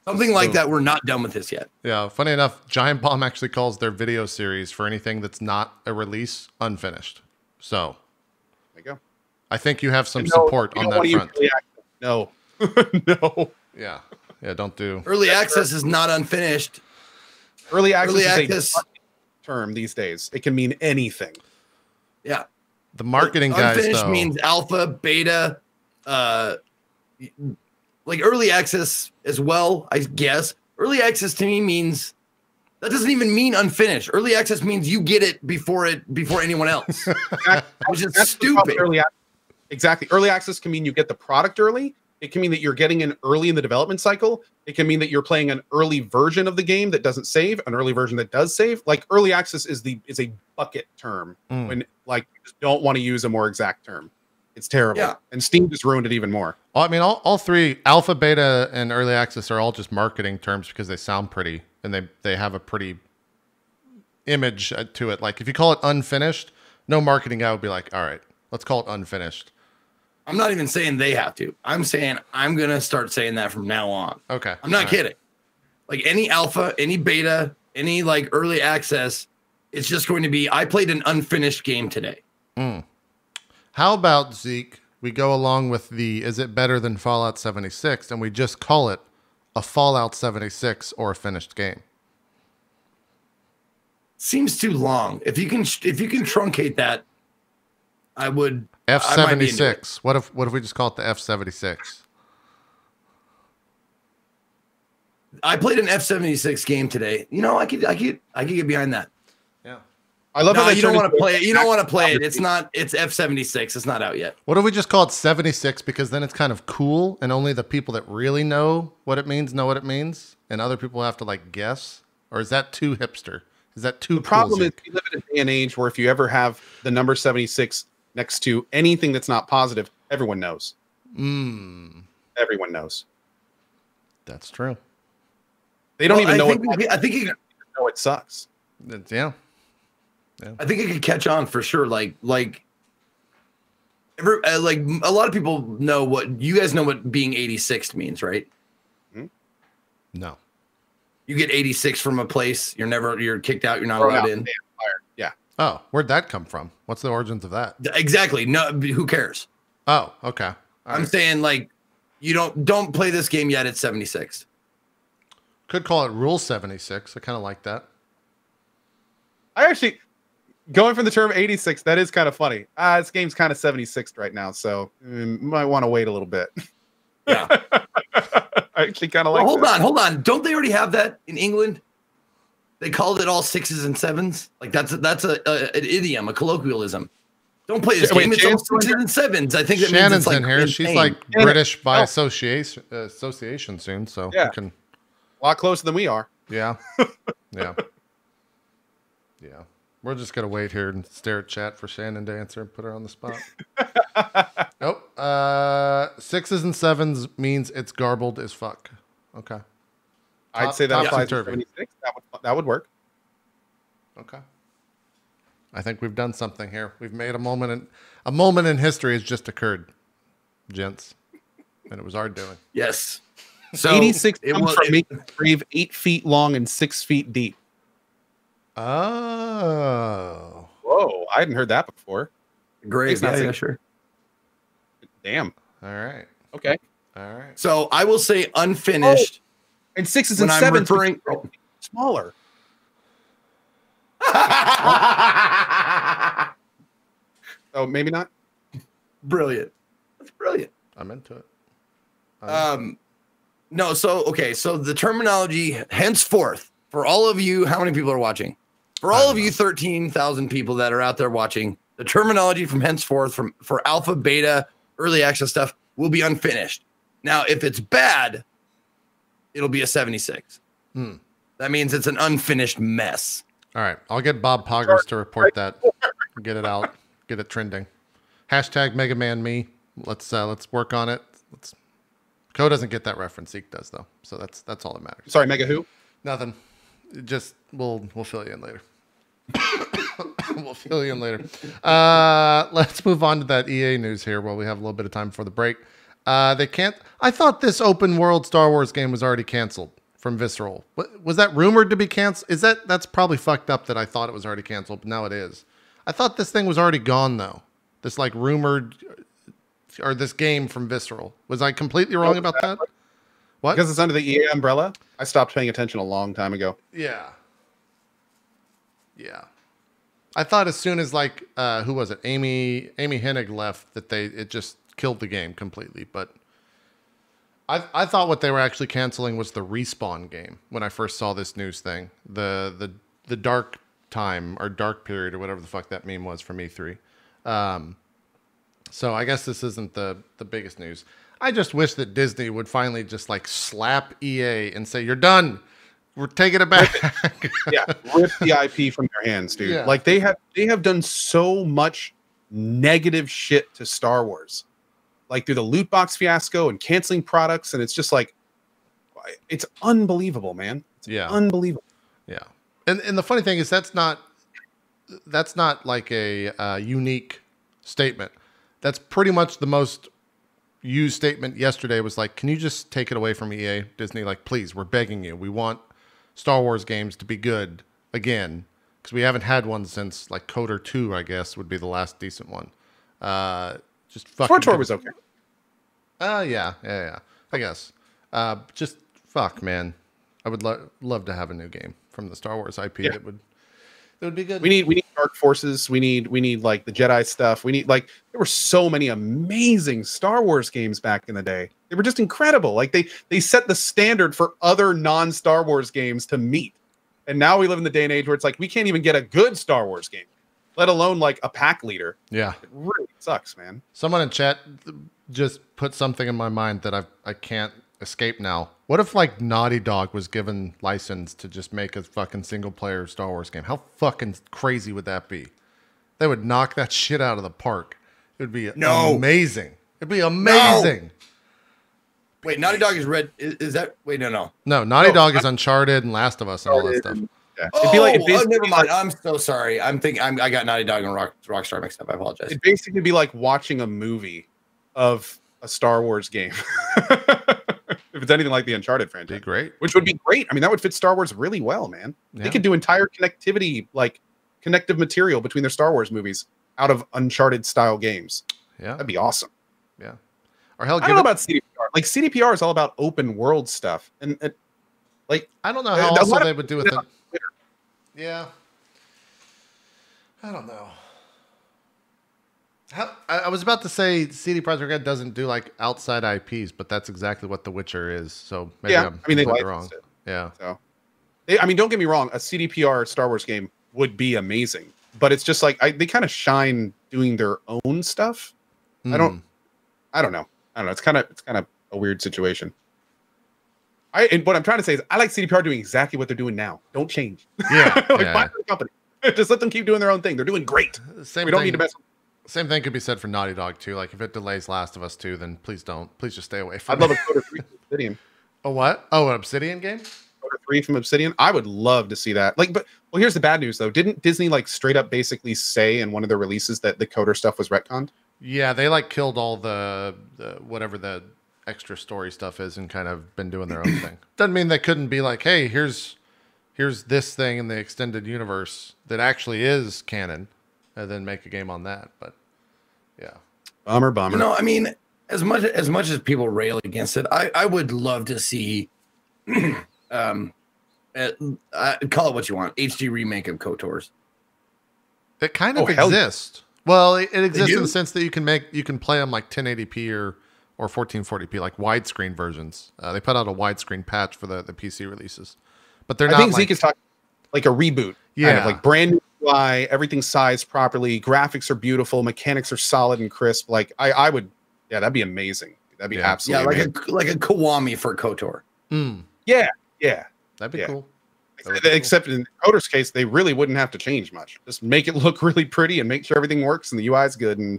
something like that. We're not done with this yet. Yeah, funny enough, Giant Bomb actually calls their video series for anything that's not a release unfinished. So there you go. I think you have some support on that front. No. No. Yeah, don't do. Early access is not unfinished. Early access is a term these days. It can mean anything. Yeah. The marketing guys, unfinished though, means alpha, beta, like early access as well, I guess. Early access to me means that doesn't even mean unfinished. Early access means you get it before anyone else, which is stupid. Exactly. Early access can mean you get the product early. It can mean that you're getting in early in the development cycle. It can mean that you're playing an early version of the game that doesn't save, an early version that does save. Like early access is a bucket term when like you just don't want to use a more exact term. It's terrible. Yeah. And Steam just ruined it even more. I mean, all three, alpha, beta, and early access, are all just marketing terms because they sound pretty and they have a pretty image to it. Like if you call it unfinished, no marketing guy would be like, all right, let's call it unfinished. I'm not even saying they have to. I'm saying I'm going to start saying that from now on. Okay. I'm not kidding. Like any alpha, any beta, any like early access, it's just going to be, I played an unfinished game today. How about, Zeke, we go along with the, is it better than Fallout 76? And we just call it a Fallout 76 or a finished game. Seems too long. If you can truncate that, I would. F76. What if we just call it the F76? I played an F76 game today. You know, I could get behind that. Yeah. I love how you don't want to play it. You don't want to play it. It's F76. It's not out yet. What if we just call it 76? Because then it's kind of cool, and only the people that really know what it means, and other people have to like guess. Or is that too hipster? Is that too? The problem is we live in a day and age where if you ever have the number 76 next to anything that's not positive, everyone knows. Everyone knows. That's true. They don't even know. I think you know it sucks. Yeah. I think it could catch on for sure. Like a lot of people know what you guys know what being 86 means, right? No. You get 86 from a place. You're kicked out. You're not allowed in. Yeah. Oh, where'd that come from? What's the origins of that? Exactly. No, who cares? Oh, okay. I'm saying like, you don't play this game yet. It's 76. Could call it Rule 76. I kind of like that. I actually, going from the term 86, that is kind of funny. This game's kind of 76 right now, so might want to wait a little bit. Yeah. I actually kind of like hold on. Don't they already have that in England? They called it all 6s and 7s. Like that's an idiom, a colloquialism. Don't play this game. It's all 6s and 7s. I think that Shannon's means it's like in here. She's like British by association soon, so yeah. we can A lot closer than we are. Yeah. Yeah. Yeah. We're just going to wait here and stare at chat for Shannon to answer and put her on the spot. Nope. 6s and 7s means it's garbled as fuck. Okay. I'd say that applies to 76. That would work. Okay. I think we've done something here. We've made a moment in history has just occurred, gents. And it was our doing. Yes. So 86 comes from making the grave 8 feet long and 6 feet deep. Oh. Whoa, I hadn't heard that before. Grave, yeah, sure. Damn. All right. Okay. All right. So I will say unfinished. And 6s and 7s smaller. Oh, maybe not. Brilliant. That's brilliant. I'm into it. No, so the terminology henceforth for all of you, how many people are watching? For all of you 13,000 people that are out there watching, the terminology from henceforth for alpha, beta, early access stuff will be unfinished. Now, if it's bad, it'll be a 76. That means it's an unfinished mess. All right. I'll get Bob Poggers to report that. Get it out. Get it trending. Hashtag Mega Man me. Let's work on it. Co doesn't get that reference. Zeke does though. So that's all that matters. Sorry, Mega who? Nothing. Just we'll fill you in later. We'll fill you in later. Let's move on to that EA news here while we have a little bit of time before the break. They can't. I thought this open world Star Wars game was already canceled from Visceral. Was that rumored to be canceled? That's probably fucked up that I thought it was already canceled, but now it is. I thought this thing was already gone though. This like rumored or this game from Visceral. Was I completely wrong about that? What? Because it's under the EA umbrella? I stopped paying attention a long time ago. Yeah. Yeah. I thought as soon as like who was it? Amy Hennig left that it just killed the game completely, but I thought what they were actually canceling was the Respawn game when I first saw this news thing. The dark time or dark period or whatever the fuck that meme was from E3. So I guess this isn't the biggest news. I just wish that Disney would finally just like slap EA and say, "You're done. We're taking it back." Yeah, rip the IP from their hands, dude. Yeah. Like they have done so much negative shit to Star Wars, like through the loot box fiasco and canceling products, and it's just like, it's unbelievable, man. It's unbelievable. Yeah, and the funny thing is that's not like a unique statement. That's pretty much the most used statement yesterday was like, can you just take it away from EA, Disney? Like, please, we're begging you. We want Star Wars games to be good again because we haven't had one since like Coder 2, I guess, would be the last decent one. Just fucking. SWTOR was okay. Yeah. I guess. Just fuck, man. I would love to have a new game from the Star Wars IP that would be good. We need Dark Forces. We need like the Jedi stuff. We need like there were so many amazing Star Wars games back in the day. They were just incredible. Like they set the standard for other non-Star Wars games to meet. And now we live in the day and age where it's like we can't even get a good Star Wars game, let alone like a pack leader. Yeah. It really sucks, man. Someone in chat just put something in my mind that I can't escape now. What if like Naughty Dog was given license to just make a fucking single player Star Wars game? How fucking crazy would that be? They would knock that shit out of the park. It would be amazing. It'd be amazing. No. Wait, Naughty Dog is red. Is that? Wait, no. No, Naughty Dog is Uncharted and Last of Us and all that stuff. Yeah. Oh, never mind. I'm so sorry. I got Naughty Dog and Rockstar mixed up. I apologize. It'd basically be like watching a movie of a Star Wars game. if it's anything like the Uncharted franchise. Be great. Which would be great. I mean, that would fit Star Wars really well, man. Yeah. They could do entire connectivity, like connective material between their Star Wars movies out of Uncharted style games. Yeah. That'd be awesome. Yeah. Or hell, I don't know about CDPR. Like CDPR is all about open world stuff. And like, I don't know how also they would do with it. Yeah. I don't know. I was about to say CD Projekt Red doesn't do like outside IPs, but that's exactly what The Witcher is. So maybe I'm they completely wrong. it. Yeah. So, I mean, don't get me wrong. A CDPR Star Wars game would be amazing, but it's just like they kind of shine doing their own stuff. I don't know. It's kind of a weird situation. And what I'm trying to say is I like CDPR doing exactly what they're doing now. Don't change. Yeah. Buy the company. Just let them keep doing their own thing. They're doing great. We don't need to mess. Same thing could be said for Naughty Dog too. Like if it delays Last of Us 2, then please don't. Please just stay away from it. I'd love a Coder 3 from Obsidian. A what? Oh, an Obsidian game? Coder 3 from Obsidian. I would love to see that. Well, here's the bad news though. Didn't Disney like straight up basically say in one of their releases that the Coder stuff was retconned? Yeah, they like killed all the whatever the extra story stuff is and kind of been doing their own thing. Doesn't mean they couldn't be like, hey, here's this thing in the extended universe that actually is canon, and then make a game on that. But yeah, bummer. You know, I mean, as much as people rail against it, I would love to see, call it what you want, HD remake of KOTORs. It kind of exists. Well, it exists in the sense that you can play them like 1080p or 1440p, like widescreen versions. They put out a widescreen patch for the PC releases, but they're not. I think Zeke is talking like a reboot. Yeah, kind of like brand new UI, everything's sized properly, graphics are beautiful, mechanics are solid and crisp. Like I would, that'd be amazing. That'd be absolutely amazing. like a Kiwami for KOTOR. Yeah, that'd be cool. Except in Coder's case, they really wouldn't have to change much. Just make it look really pretty and make sure everything works and the UI is good. And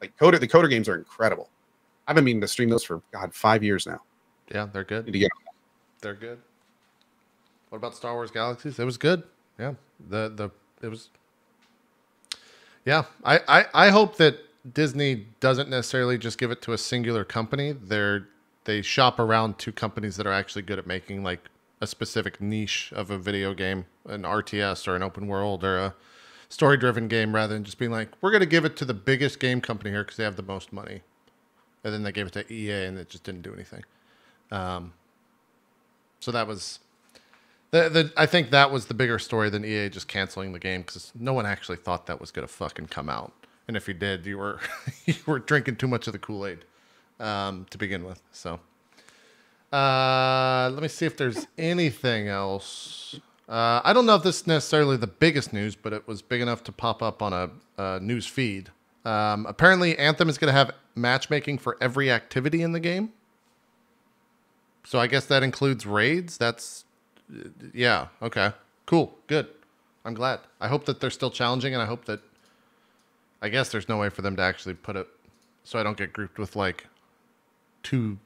like the Coder games are incredible. I've been meaning to stream those for 5 years now. Yeah, they're good. Need to get on that. They're good. What about Star Wars Galaxies? It was good. Yeah, it was. Yeah, I hope that Disney doesn't necessarily just give it to a singular company. They shop around to companies that are actually good at making like a specific niche of a video game, an RTS or an open world or a story-driven game, rather than just being like, we're going to give it to the biggest game company here because they have the most money. And then they gave it to EA and it just didn't do anything. So that was... I think that was the bigger story than EA just canceling the game because no one actually thought that was going to fucking come out. And if you did, you were drinking too much of the Kool-Aid to begin with. So... let me see if there's anything else. I don't know if this is necessarily the biggest news, but it was big enough to pop up on a news feed. Apparently, Anthem is going to have matchmaking for every activity in the game. So I guess that includes raids. Yeah, okay. Cool, good. I'm glad. I hope that they're still challenging, and I guess there's no way for them to actually put it so I don't get grouped with like 2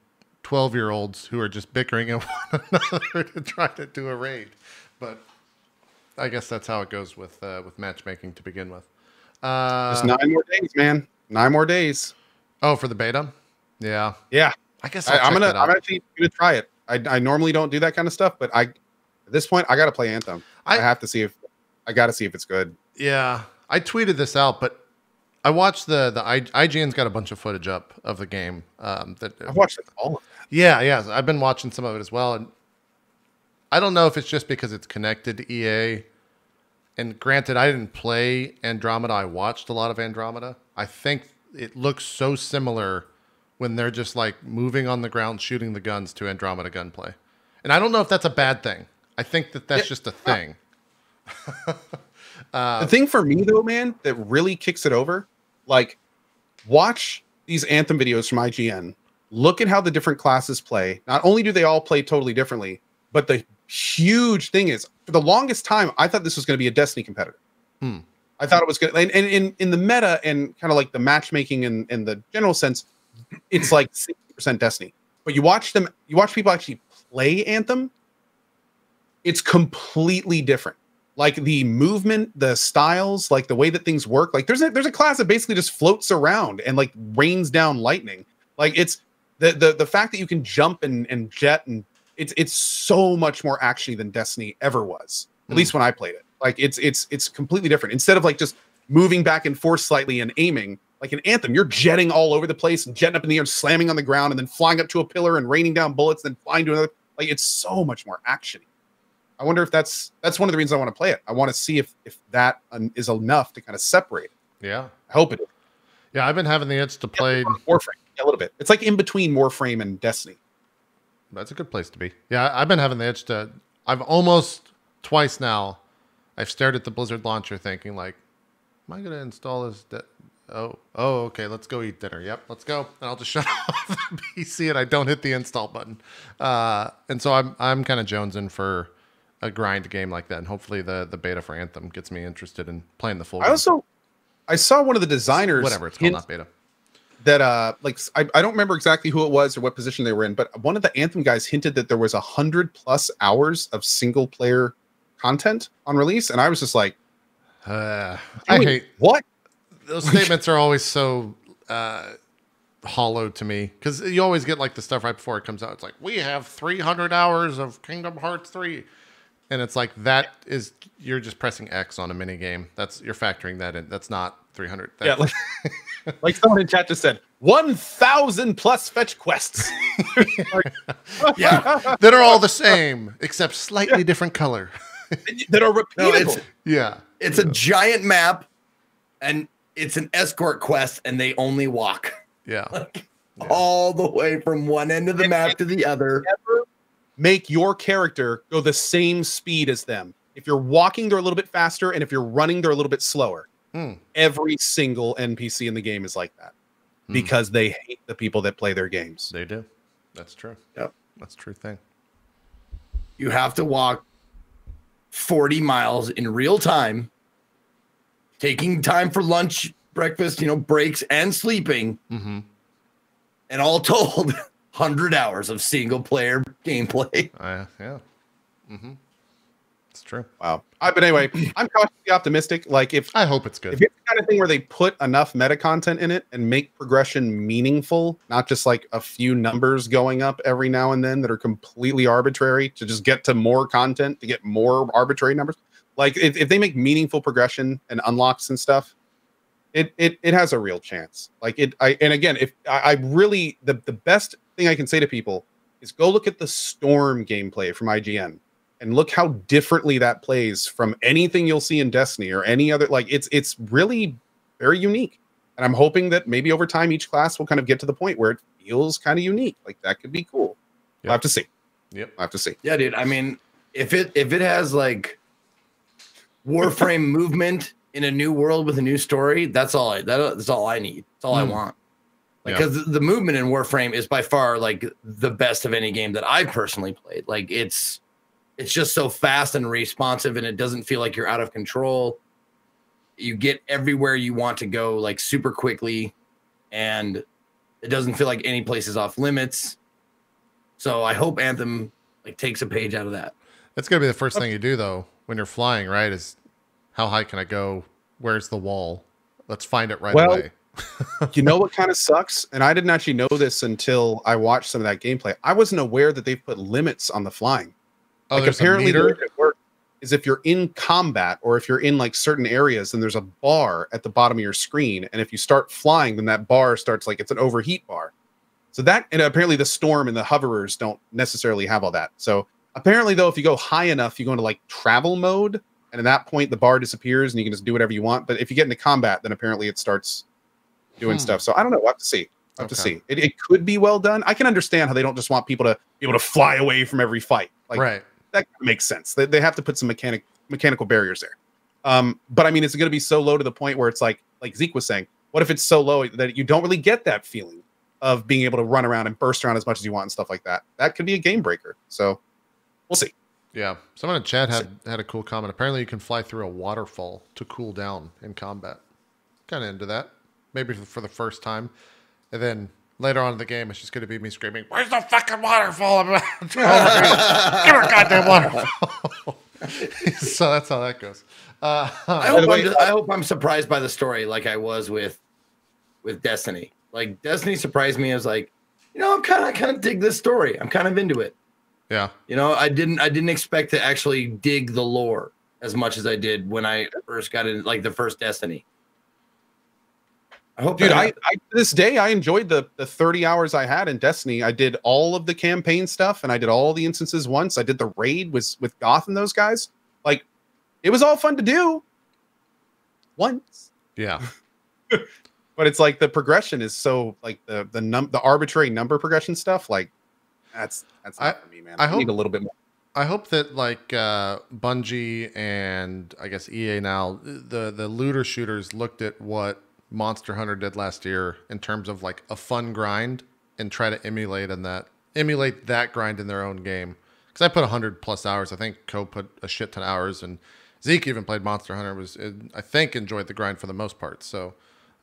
12-year-olds who are just bickering at one another to try to do a raid. But I guess that's how it goes with matchmaking to begin with. Just 9 more days, man. 9 more days. Oh, for the beta? Yeah. I guess I'm actually gonna try it. I normally don't do that kind of stuff, but at this point I gotta play Anthem. I have to see if it's good. Yeah. I tweeted this out, but I watched IGN's got a bunch of footage up of the game. That I've watched all of that. Yeah. I've been watching some of it as well, and I don't know if it's just because it's connected to EA. And granted, I didn't play Andromeda. I watched a lot of Andromeda. I think it looks so similar when they're just like moving on the ground, shooting the guns to Andromeda gunplay. And I don't know if that's a bad thing. I think that's just a thing. The thing for me though, man, that really kicks it over, like watch these Anthem videos from IGN. Look at how the different classes play. Not only do they all play totally differently, but the huge thing is, for the longest time, I thought this was going to be a Destiny competitor. I thought it was good. And in the meta and kind of like the matchmaking and the general sense, it's like 60% Destiny. But you watch people actually play Anthem, it's completely different. Like the movement, the styles, like the way that things work. Like there's a class that basically just floats around and like rains down lightning. Like it's the fact that you can jump and jet, and it's so much more actiony than Destiny ever was. At least when I played it. Like it's completely different. Instead of like just moving back and forth slightly and aiming, like in Anthem, you're jetting all over the place and jetting up in the air, and slamming on the ground, and then flying up to a pillar and raining down bullets, then flying to another. Like it's so much more actiony. I wonder if that's one of the reasons I want to play it. I want to see if that is enough to kind of separate it. Yeah, I hope it is. Yeah, I've been having the itch to play Warframe a little bit. It's like in between Warframe and Destiny. That's a good place to be. Yeah, I've been having the itch to. I've almost twice now. I've stared at the Blizzard launcher, thinking like, "Am I going to install this?" Oh, okay. Let's go eat dinner. Yep, let's go. And I'll just shut off the PC and I don't hit the install button. And so I'm kind of jonesing for a grind game like that, and hopefully the beta for Anthem gets me interested in playing the full game. I saw one of the designers, whatever it's called, not beta, that like I don't remember exactly who it was or what position they were in, but one of the Anthem guys hinted that there was 100+ hours of single player content on release, and I was just like, I hate what those statements are always so hollow to me, because you always get like the stuff right before it comes out. It's like, we have 300 hours of Kingdom Hearts 3. And it's like, that is, you're just pressing X on a mini game. You're factoring that in. That's not 300. Yeah, like someone in chat just said, 1,000+ fetch quests. Yeah, that are all the same except slightly different color. That are repeatable. It's a giant map, and it's an escort quest, and they only walk. Yeah, all the way from one end of the map to the other. Make your character go the same speed as them. If you're walking, they're a little bit faster, and if you're running, they're a little bit slower. Every single NPC in the game is like that because they hate the people that play their games. They do. That's true. Yep. That's a true thing. You have to walk 40 miles in real time, taking time for lunch, breakfast, breaks, and sleeping. And all told, 100 hours of single player gameplay. Yeah. It's true. Wow. But anyway, I'm cautiously optimistic. Like I hope it's good. If it's the kind of thing where they put enough meta content in it and make progression meaningful, not just like a few numbers going up every now and then that are completely arbitrary to just get to more content, to get more arbitrary numbers. Like if they make meaningful progression and unlocks and stuff, it has a real chance. Like and again, if I really, the best thing I can say to people is go look at the Storm gameplay from IGN and look how differently that plays from anything you'll see in Destiny or any other. Like it's really very unique. And I'm hoping that maybe over time, each class will kind of get to the point where it feels kind of unique. Like that could be cool. We'll have to see. Yep. I'll have to see. Yeah, dude. I mean, if it has like Warframe movement in a new world with a new story, that's all I need. That's all I want. Like, because the movement in Warframe is by far like the best of any game that I personally played. Like it's just so fast and responsive, and it doesn't feel like you're out of control. You get everywhere you want to go like super quickly, and it doesn't feel like any place is off limits. So I hope Anthem like takes a page out of that. That's gonna be the first thing you do though when you're flying, right? Is how high can I go? Where's the wall? Let's find it right away. You know what kind of sucks? And I didn't actually know this until I watched some of that gameplay. I wasn't aware that they've put limits on the flying. Oh, like apparently the way it works is if you're in combat or if you're in like certain areas, then there's a bar at the bottom of your screen. And if you start flying, then that bar starts like it's an overheat bar. So that, and apparently the Storm and the hoverers don't necessarily have all that. So apparently though, if you go high enough, you go into like travel mode. And at that point, the bar disappears and you can just do whatever you want. But if you get into combat, then apparently it starts doing stuff. So I don't know. We'll have to see. We'll have to see. It could be well done. I can understand how they don't just want people to be able to fly away from every fight. Like, right. That makes sense. They have to put some mechanical barriers there. But I mean, it's going to be so low to the point where it's like Zeke was saying, what if it's so low that you don't really get that feeling of being able to run around and burst around as much as you want and stuff like that? That could be a game breaker. So we'll see. Yeah. Someone in chat had a cool comment. Apparently you can fly through a waterfall to cool down in combat. Kind of into that. Maybe for the first time. And then later on in the game, it's just going to be me screaming, "Where's the fucking waterfall?" Give her a goddamn waterfall. So that's how that goes. I hope I'm surprised by the story like I was with Destiny. Like Destiny surprised me as like, I'm kind of dig this story. I'm kind of into it. Yeah. I didn't expect to actually dig the lore as much as I did when I first got in, like the first Destiny. I hope, dude. I to this day I enjoyed the 30 hours I had in Destiny. I did all of the campaign stuff, and I did all the instances once. I did the raid with Goth and those guys. Like, it was all fun to do once. Yeah. But it's like the progression is so like the arbitrary number progression stuff. Like that's not for me, man. I need a little bit more. I hope that like Bungie and I guess EA now, the looter shooters looked at what Monster Hunter did last year in terms of like a fun grind and try to emulate that grind in their own game. Because I put 100+ hours. I think Co put a shit ton of hours, and Zeke even played Monster Hunter. I think enjoyed the grind for the most part. So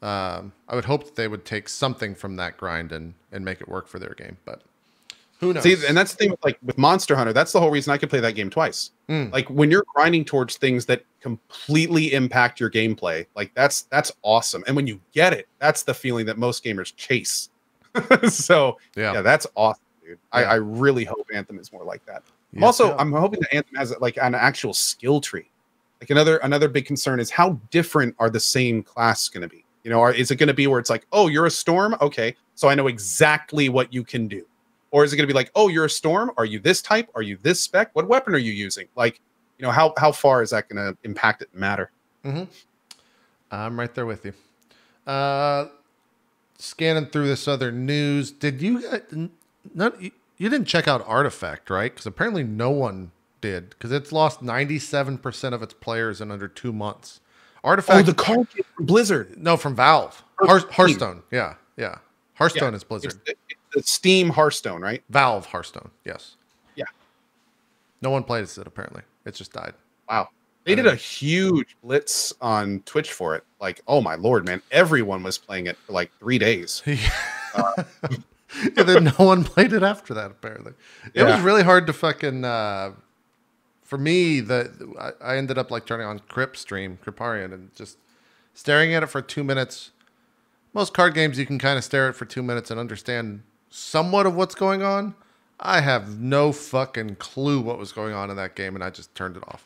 I would hope that they would take something from that grind and make it work for their game. But who knows? See, and that's the thing with Monster Hunter. That's the whole reason I could play that game twice. Like when you're grinding towards things that completely impact your gameplay, like that's awesome. And when you get it, that's the feeling that most gamers chase. So yeah, that's awesome, dude. Yeah. I really hope Anthem is more like that. Yes, I'm hoping that Anthem has like an actual skill tree. Like another big concern is how different are the same class going to be? Is it going to be where it's like, oh, you're a storm? Okay, so I know exactly what you can do. Or is it going to be like, oh, you're a storm? Are you this type? Are you this spec? What weapon are you using? Like, how far is that going to impact it and matter? Mm-hmm. I'm right there with you. Scanning through this other news. Did you you didn't check out Artifact, right? Because apparently no one did, because it's lost 97% of its players in under 2 months. Artifact. Oh, the card game from Blizzard. No, from Valve. Hearthstone. Yeah. Hearthstone is Blizzard. It's Steam Hearthstone, right? Valve Hearthstone. Yes. Yeah. No one plays it apparently. It just died. Wow. They did a huge blitz on Twitch for it. Like, oh my lord, man! Everyone was playing it for like 3 days. And then no one played it after that. Apparently, it was really hard to fucking. For me, I ended up like turning on Kriparian, and just staring at it for 2 minutes. Most card games you can kind of stare at for 2 minutes and understand somewhat of what's going on. I have no fucking clue what was going on in that game, and I just turned it off.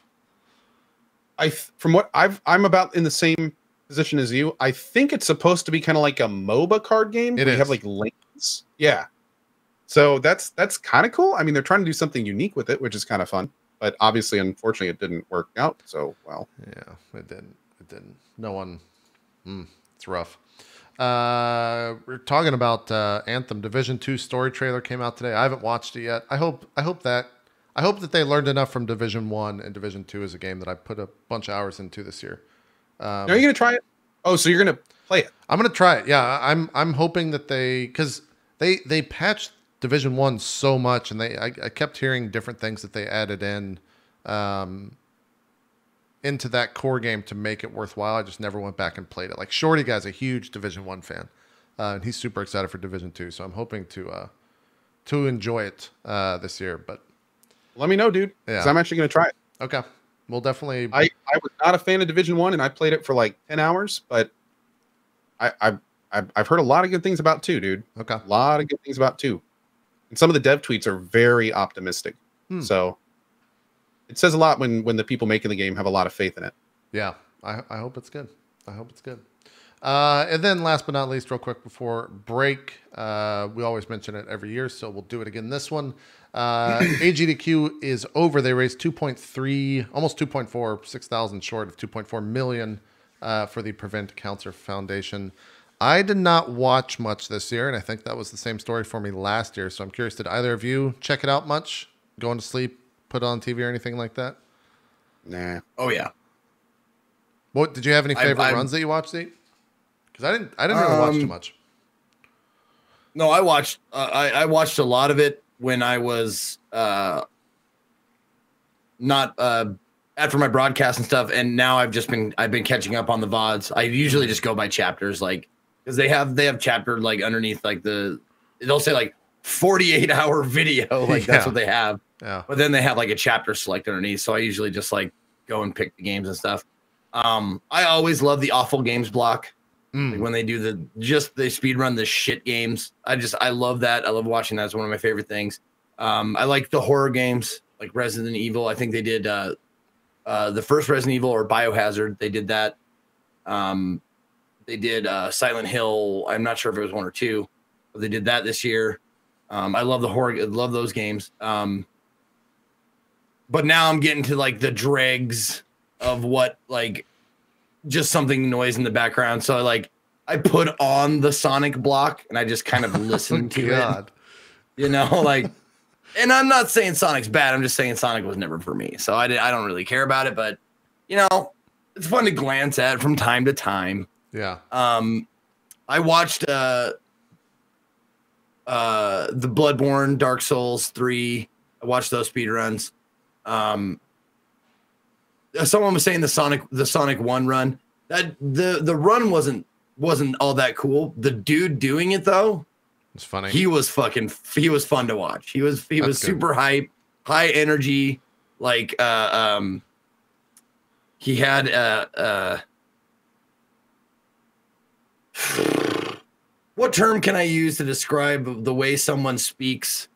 From what I'm about in the same position as you. I think it's supposed to be kind of like a MOBA card game. You have like lanes. Yeah. So that's kind of cool. I mean, they're trying to do something unique with it, which is kind of fun. But obviously, unfortunately, it didn't work out. So, well. Yeah, it didn't. No one. It's rough. We're talking about Anthem. Division 2 story trailer came out today. I haven't watched it yet. I hope that they learned enough from Division 1 and Division 2 as a game that I put a bunch of hours into this year. Are you going to try it? Oh, so you're going to play it? I'm going to try it. Yeah, I'm hoping that because they patched Division 1 so much, and I kept hearing different things that they added in into that core game to make it worthwhile. I just never went back and played it. Like Shorty guy's a huge Division 1 fan, and he's super excited for Division 2. So I'm hoping to enjoy it this year. But let me know, dude. Yeah, because I'm actually going to try it. Okay, we'll definitely. I was not a fan of Division 1, and I played it for like 10 hours, but I've heard a lot of good things about 2, dude. Okay, a lot of good things about 2. And some of the dev tweets are very optimistic. So it says a lot when the people making the game have a lot of faith in it. Yeah, I hope it's good. And then last but not least, real quick before break, we always mention it every year, so we'll do it again this one. AGDQ is over. They raised 2.3, almost 2.4, 6,000 short of 2.4 million for the Prevent Cancer Foundation. I did not watch much this year, and I think that was the same story for me last year. So I'm curious, did either of you check it out much? Going to sleep, put it on TV or anything like that? Nah. Oh yeah. What did you have any favorite runs that you watched, Zeke? Because I didn't really watch too much. No, I watched a lot of it when I was not after my broadcast and stuff, and now I've been catching up on the VODs. I usually just go by chapters, like because they have chapter like underneath like they'll say like 48-hour video, like that's what they have. Yeah. But then they have like a chapter select underneath, so I usually just like go and pick the games and stuff. I always love the awful games block. Like when they do they speed run the shit games. I love that. I love watching that. It's one of my favorite things. I like the horror games like Resident Evil. I think they did the first Resident Evil or Biohazard. They did that. They did Silent Hill. I'm not sure if it was 1 or 2, but they did that this year. I love the horror. I love those games. But now I'm getting to like the dregs of what like just something noise in the background. So I put on the Sonic block and I just kind of listen to it. You know, like, and I'm not saying Sonic's bad. I'm just saying Sonic was never for me. So I don't really care about it, but you know, it's fun to glance at from time to time. Yeah. I watched the Bloodborne, Dark Souls 3. I watched those speedruns. Someone was saying the Sonic 1 run. That the run wasn't all that cool. The dude doing it though, it's funny. He was fun to watch. He was super hype, high energy. Like he had what term can I use to describe the way someone speaks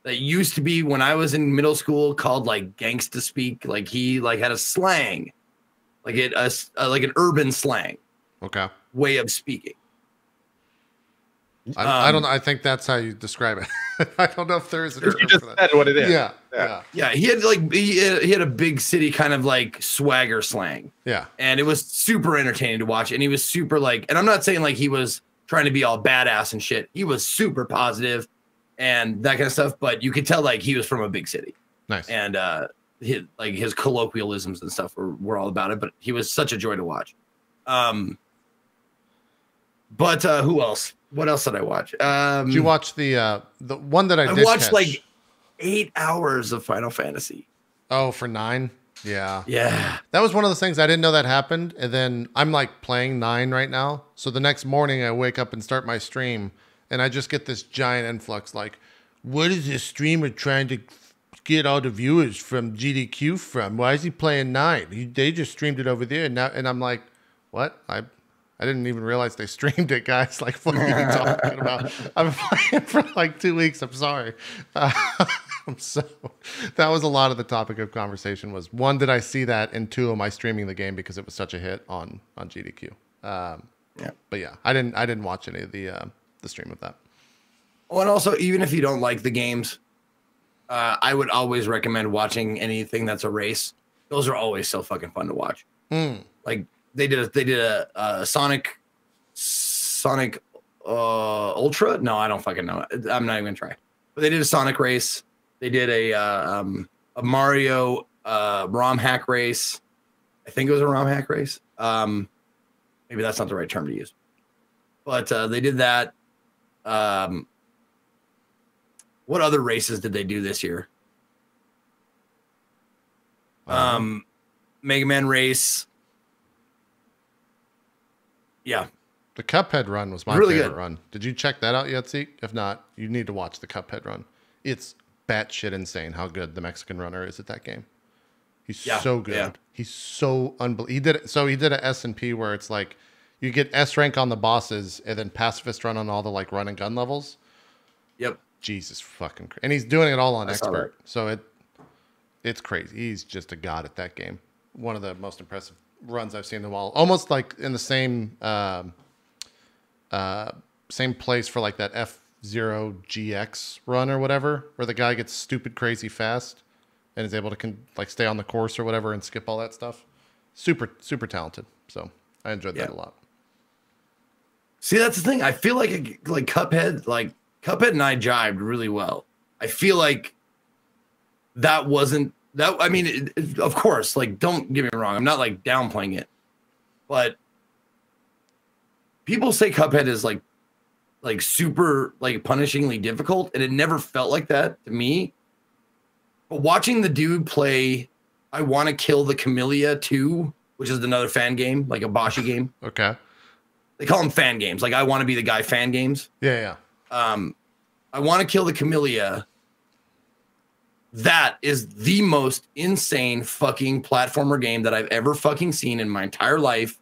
that used to be when I was in middle school called like gangsta speak? Like he like had a slang, like like an urban slang. Okay. Way of speaking. I don't know. I think that's how you describe it. I don't know if there is a term You just for that. said what it is. Yeah. He had like he had a big city kind of like swagger slang. Yeah. And it was super entertaining to watch. And he was super like, and I'm not saying like he was trying to be all badass and shit. He was super positive and that kind of stuff. But you could tell like he was from a big city. Nice. And his colloquialisms and stuff were all about it. But he was such a joy to watch. But who else? What else did I watch? Did you watch the one that I did watched catch? like 8 hours of Final Fantasy. Oh, for 9? Yeah. Yeah. That was one of those things I didn't know that happened. And then I'm like playing 9 right now. So the next morning I wake up and start my stream and I just get this giant influx. Like, what is this streamer trying to get all the viewers from GDQ from? Why is he playing 9? They just streamed it over there. And I'm like, what? I didn't even realize they streamed it, guys. Like, what are you talking about? I've been playing for like 2 weeks. I'm sorry. So that was a lot of the topic of conversation was, 1, did I see that? And 2, am I streaming the game because it was such a hit on GDQ? Yeah. But yeah, I didn't watch any of the stream of that. Oh, and also, even if you don't like the games, I would always recommend watching anything that's a race. Those are always so fucking fun to watch. Like, They did a Sonic Ultra. No, I don't fucking know. I'm not even gonna try. But they did a Sonic race. They did a Mario ROM hack race. I think it was a ROM hack race. Maybe that's not the right term to use. But they did that. What other races did they do this year? Mega Man race. Yeah. The Cuphead run was my really favorite good run. Did you check that out yet, Zeke? If not, you need to watch the Cuphead run. It's batshit insane how good the Mexican runner is at that game. He's so good. Yeah. He's so unbelievable. He did a S&P where it's like you get S rank on the bosses and then pacifist run on all the like run and gun levels. Yep. Jesus fucking crazy. And he's doing it all on expert. So it's crazy. He's just a god at that game. One of the most impressive runs I've seen in a while. Almost like in the same place for like that F-Zero GX run or whatever, where the guy gets stupid crazy fast and is able to like stay on the course or whatever and skip all that stuff. Super talented. So I enjoyed that a lot. See, that's the thing. I feel like Cuphead and I jibed really well. I feel like that wasn't that. I mean, of course, like, don't get me wrong. I'm not like downplaying it, but people say Cuphead is like super like punishingly difficult, and it never felt like that to me. But watching the dude play I Want to Kill the Camellia 2, which is another fan game, like a Boshi game. Okay. They call them fan games. Like I Want to Be the Guy fan games. Yeah. I Want to Kill the Camellia. That is the most insane fucking platformer game that I've ever fucking seen in my entire life.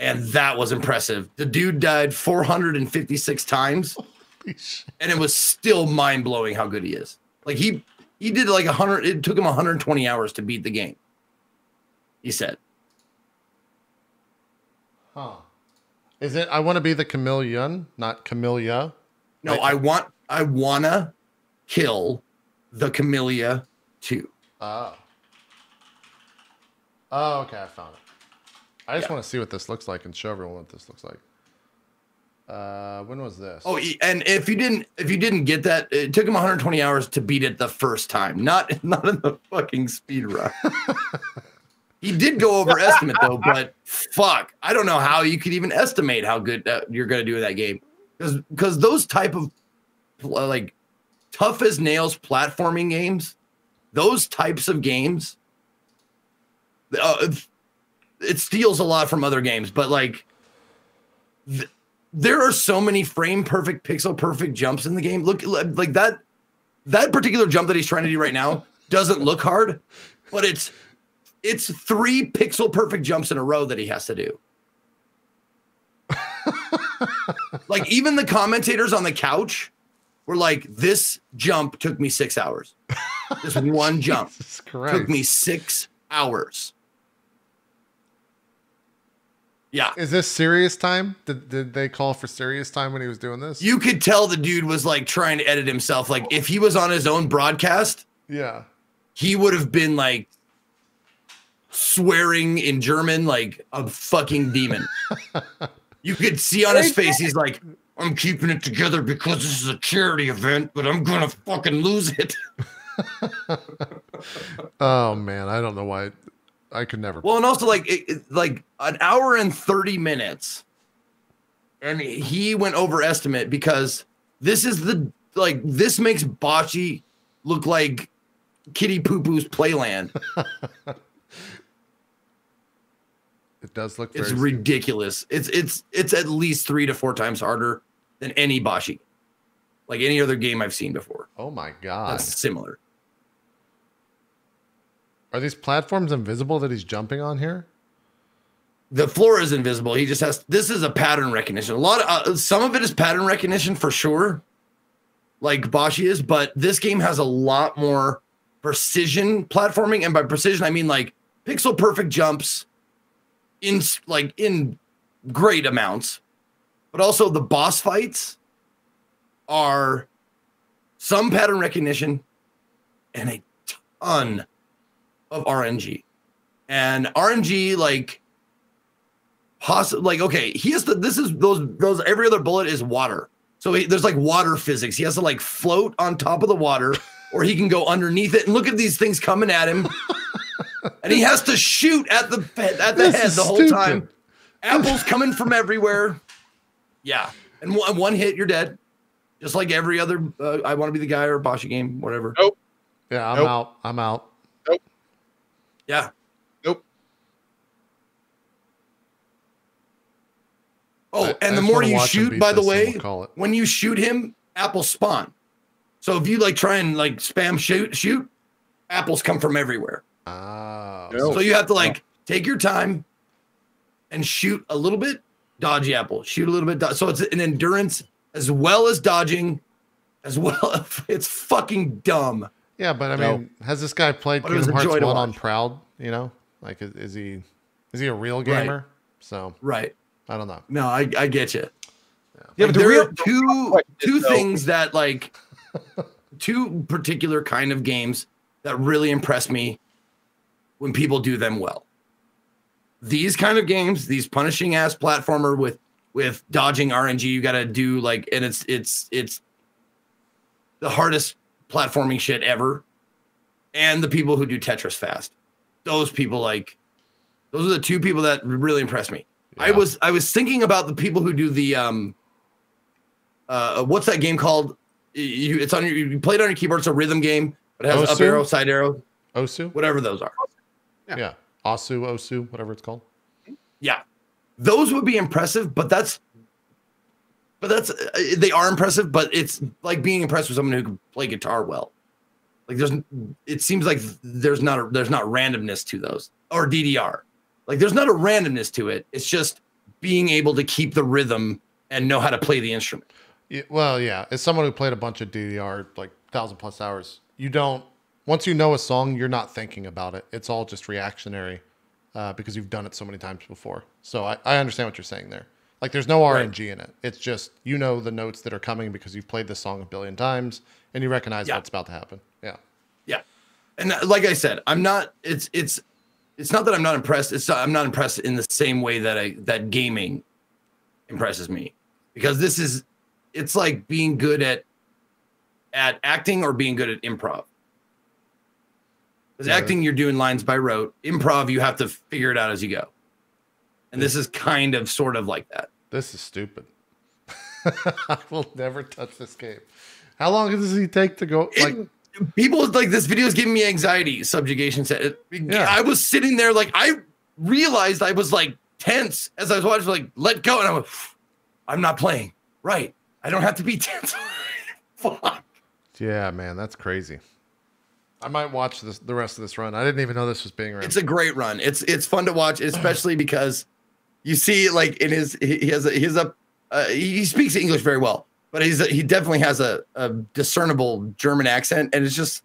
And that was impressive. The dude died 456 times. And it was still mind-blowing how good he is. Like he did like 100, it took him 120 hours to beat the game. He said. Huh. Is it I want to be the chameleon, not Camellia? No, I wanna kill the Camellia too. Oh. Oh, okay, I found it. I just want to see what this looks like and show everyone what this looks like. When was this? Oh, and if you didn't get that, it took him 120 hours to beat it the first time, not in the fucking speed run. He did go over estimate though, but fuck, I don't know how you could even estimate how good you're gonna do in that game, because those type of like tough as nails platforming games, those types of games, it steals a lot from other games, but like. There are so many frame perfect, pixel perfect jumps in the game. Look, like that particular jump that he's trying to do right now doesn't look hard, but it's 3 pixel perfect jumps in a row that he has to do. Like even the commentators on the couch were like, "This jump took me 6 hours. This one jump took me 6 hours." Yeah. Is this serious time? Did they call for serious time when he was doing this? You could tell the dude was like trying to edit himself. Like if he was on his own broadcast, yeah, he would have been like swearing in German like a fucking demon. You could see on his face, he's like, "I'm keeping it together because this is a charity event, but I'm gonna fucking lose it." Oh man, I don't know why. I could never. Well, and also like like an hour and 30 minutes, and he went over estimate because this is this makes bocce look like Kitty Poo Poo's Playland. It does look. It's ridiculous. It's at least 3 to 4 times harder than any bocce, like any other game I've seen before. Oh my god, that's similar. Are these platforms invisible that he's jumping on here? The floor is invisible. He just has. This is a pattern recognition. A lot of some of it is pattern recognition for sure, like bocce is. But this game has a lot more precision platforming, and by precision I mean like pixel perfect jumps in great amounts. But also the boss fights are some pattern recognition and a ton of RNG. And RNG okay, he has to, this is those every other bullet is water. So there's like water physics. He has to like float on top of the water or he can go underneath it and look at these things coming at him. And he has to shoot at the head the whole time. Apples coming from everywhere. Yeah. And one hit, you're dead. Just like every other I Want to Be the Guy or bocce game, whatever. Nope. Yeah, I'm out. I'm out. Nope. Yeah. Nope. Oh, and the more you shoot, by the way, when you shoot him, apples spawn. So if you like try and like spam shoot, apples come from everywhere. Oh. So you have to like take your time and shoot a little bit, dodge the apple, shoot a little bit. So it's an endurance as well as dodging, as well. It's fucking dumb. Yeah, but I mean, has this guy played Kingdom Hearts 1 on Proud? You know, like is he a real gamer? Right. So I don't know. No, I get you. Yeah, like, but there are two things that like two particular kind of games that really impress me when people do them well. These kind of games, these punishing ass platformer with dodging RNG, you got to do like, and it's the hardest platforming shit ever. And the people who do Tetris fast, those people those are the two people that really impress me. Yeah. I was thinking about the people who do the what's that game called? It's on you play it on your keyboard. It's a rhythm game, but it has Osu? up arrow, side arrow, Osu, whatever those are. Yeah. Osu, whatever it's called. Yeah, those would be impressive, but they are impressive, but it's like being impressed with someone who can play guitar well. Like it seems like there's not randomness to those, or DDR. Like there's not a randomness to it. It's just being able to keep the rhythm and know how to play the instrument. Yeah, well, yeah. As someone who played a bunch of DDR, like 1,000+ hours, you don't. Once you know a song, you're not thinking about it. It's all just reactionary because you've done it so many times before. So I understand what you're saying there. Like there's no RNG in it. It's just you know the notes that are coming because you've played this song a billion times and you recognize what's about to happen. Yeah. Yeah. And like I said, I'm not. It's not that I'm not impressed. I'm not impressed in the same way that gaming impresses me, because it's like being good at acting or being good at improv. Because acting, you're doing lines by rote. Improv, you have to figure it out as you go. And this is kind of sort of like that. This is stupid. I will never touch this game. How long does he take to go? People like this video is giving me anxiety. Subjugation said. I was sitting there like I realized I was like tense as I was watching. Like let go, and I'm like, I'm not playing. Right, I don't have to be tense. Fuck. Yeah, man, that's crazy. I might watch the rest of this run. I didn't even know this was being run. It's a great run. It's fun to watch, especially because you see like in he speaks English very well, but he definitely has a discernible German accent, and it's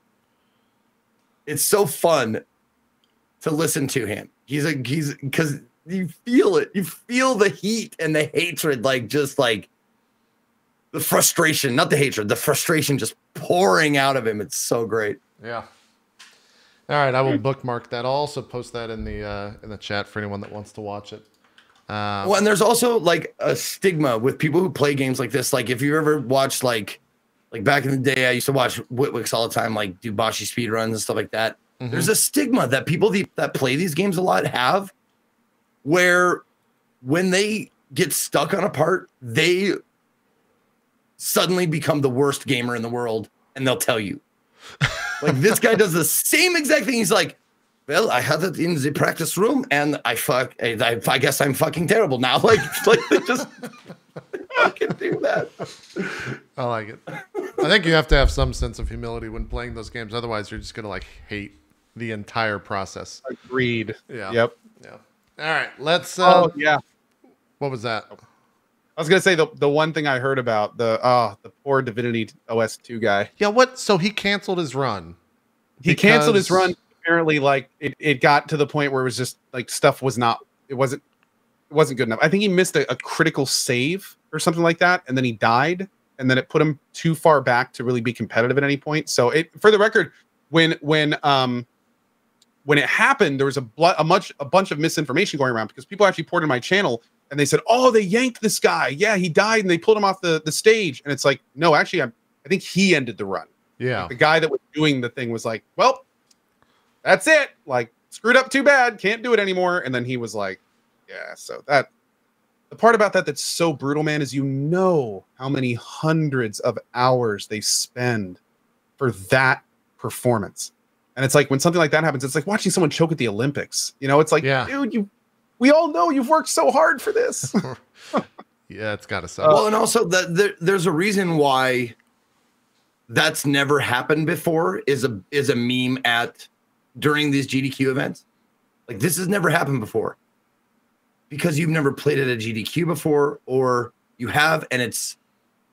so fun to listen to him. He's because you feel it. You feel the heat and the hatred, like just like the frustration, not the hatred, the frustration just pouring out of him. It's so great. Yeah. All right, I will bookmark that. I'll also post that in the chat for anyone that wants to watch it. Well, and there's also like a stigma with people who play games like this. Like if you ever watched like back in the day, I used to watch Witwicks all the time, like do Bocce speed runs and stuff like that. Mm-hmm. There's a stigma that people that play these games a lot have, where when they get stuck on a part, they suddenly become the worst gamer in the world, and they'll tell you. Like this guy does the same exact thing. He's like, well, I had it in the practice room and I guess I'm fucking terrible now. Like they just fucking do that. I like it. I think you have to have some sense of humility when playing those games. Otherwise you're just going to like hate the entire process. Agreed. Yeah. Yep. Yeah. All right. Let's, yeah. What was that? I was gonna say the one thing I heard about the poor Divinity OS 2 guy. Yeah, what? So he canceled his run. He canceled his run. Apparently, like it got to the point where it was just like stuff wasn't good enough. I think he missed a critical save or something like that, and then he died, and then it put him too far back to really be competitive at any point. So for the record, when it happened, there was a bunch of misinformation going around because people actually poured in my channel. And they said, oh, they yanked this guy. Yeah, he died and they pulled him off the stage. And it's like, no, actually, I think he ended the run. Yeah. Like, the guy that was doing the thing was like, well, that's it. Like, screwed up too bad. Can't do it anymore. And then he was like, yeah. So the part about that's so brutal, man, is you know how many hundreds of hours they spend for that performance. And it's like when something like that happens, it's like watching someone choke at the Olympics. You know, it's like, dude, we all know you've worked so hard for this. Yeah, it's got to suck. Well, and also there's a reason why that's never happened before is a meme during these GDQ events. Like this has never happened before because you've never played at a GDQ before, or you have, and it's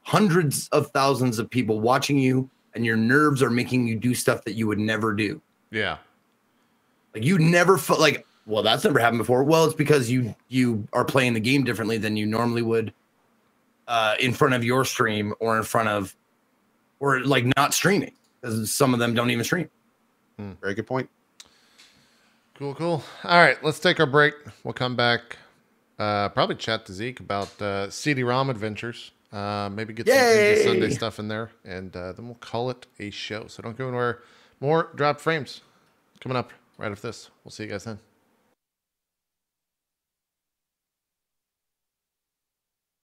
hundreds of thousands of people watching you, and your nerves are making you do stuff that you would never do. Yeah. Like you never felt like, well, that's never happened before. Well, it's because you are playing the game differently than you normally would in front of your stream or in front of, or like not streaming, because some of them don't even stream. Very good point. Cool. All right, let's take our break. We'll come back, probably chat to Zeke about CD-ROM adventures. Maybe get some Indie Sunday stuff in there, and then we'll call it a show. So don't go anywhere. More Drop Frames coming up right after this. We'll see you guys then.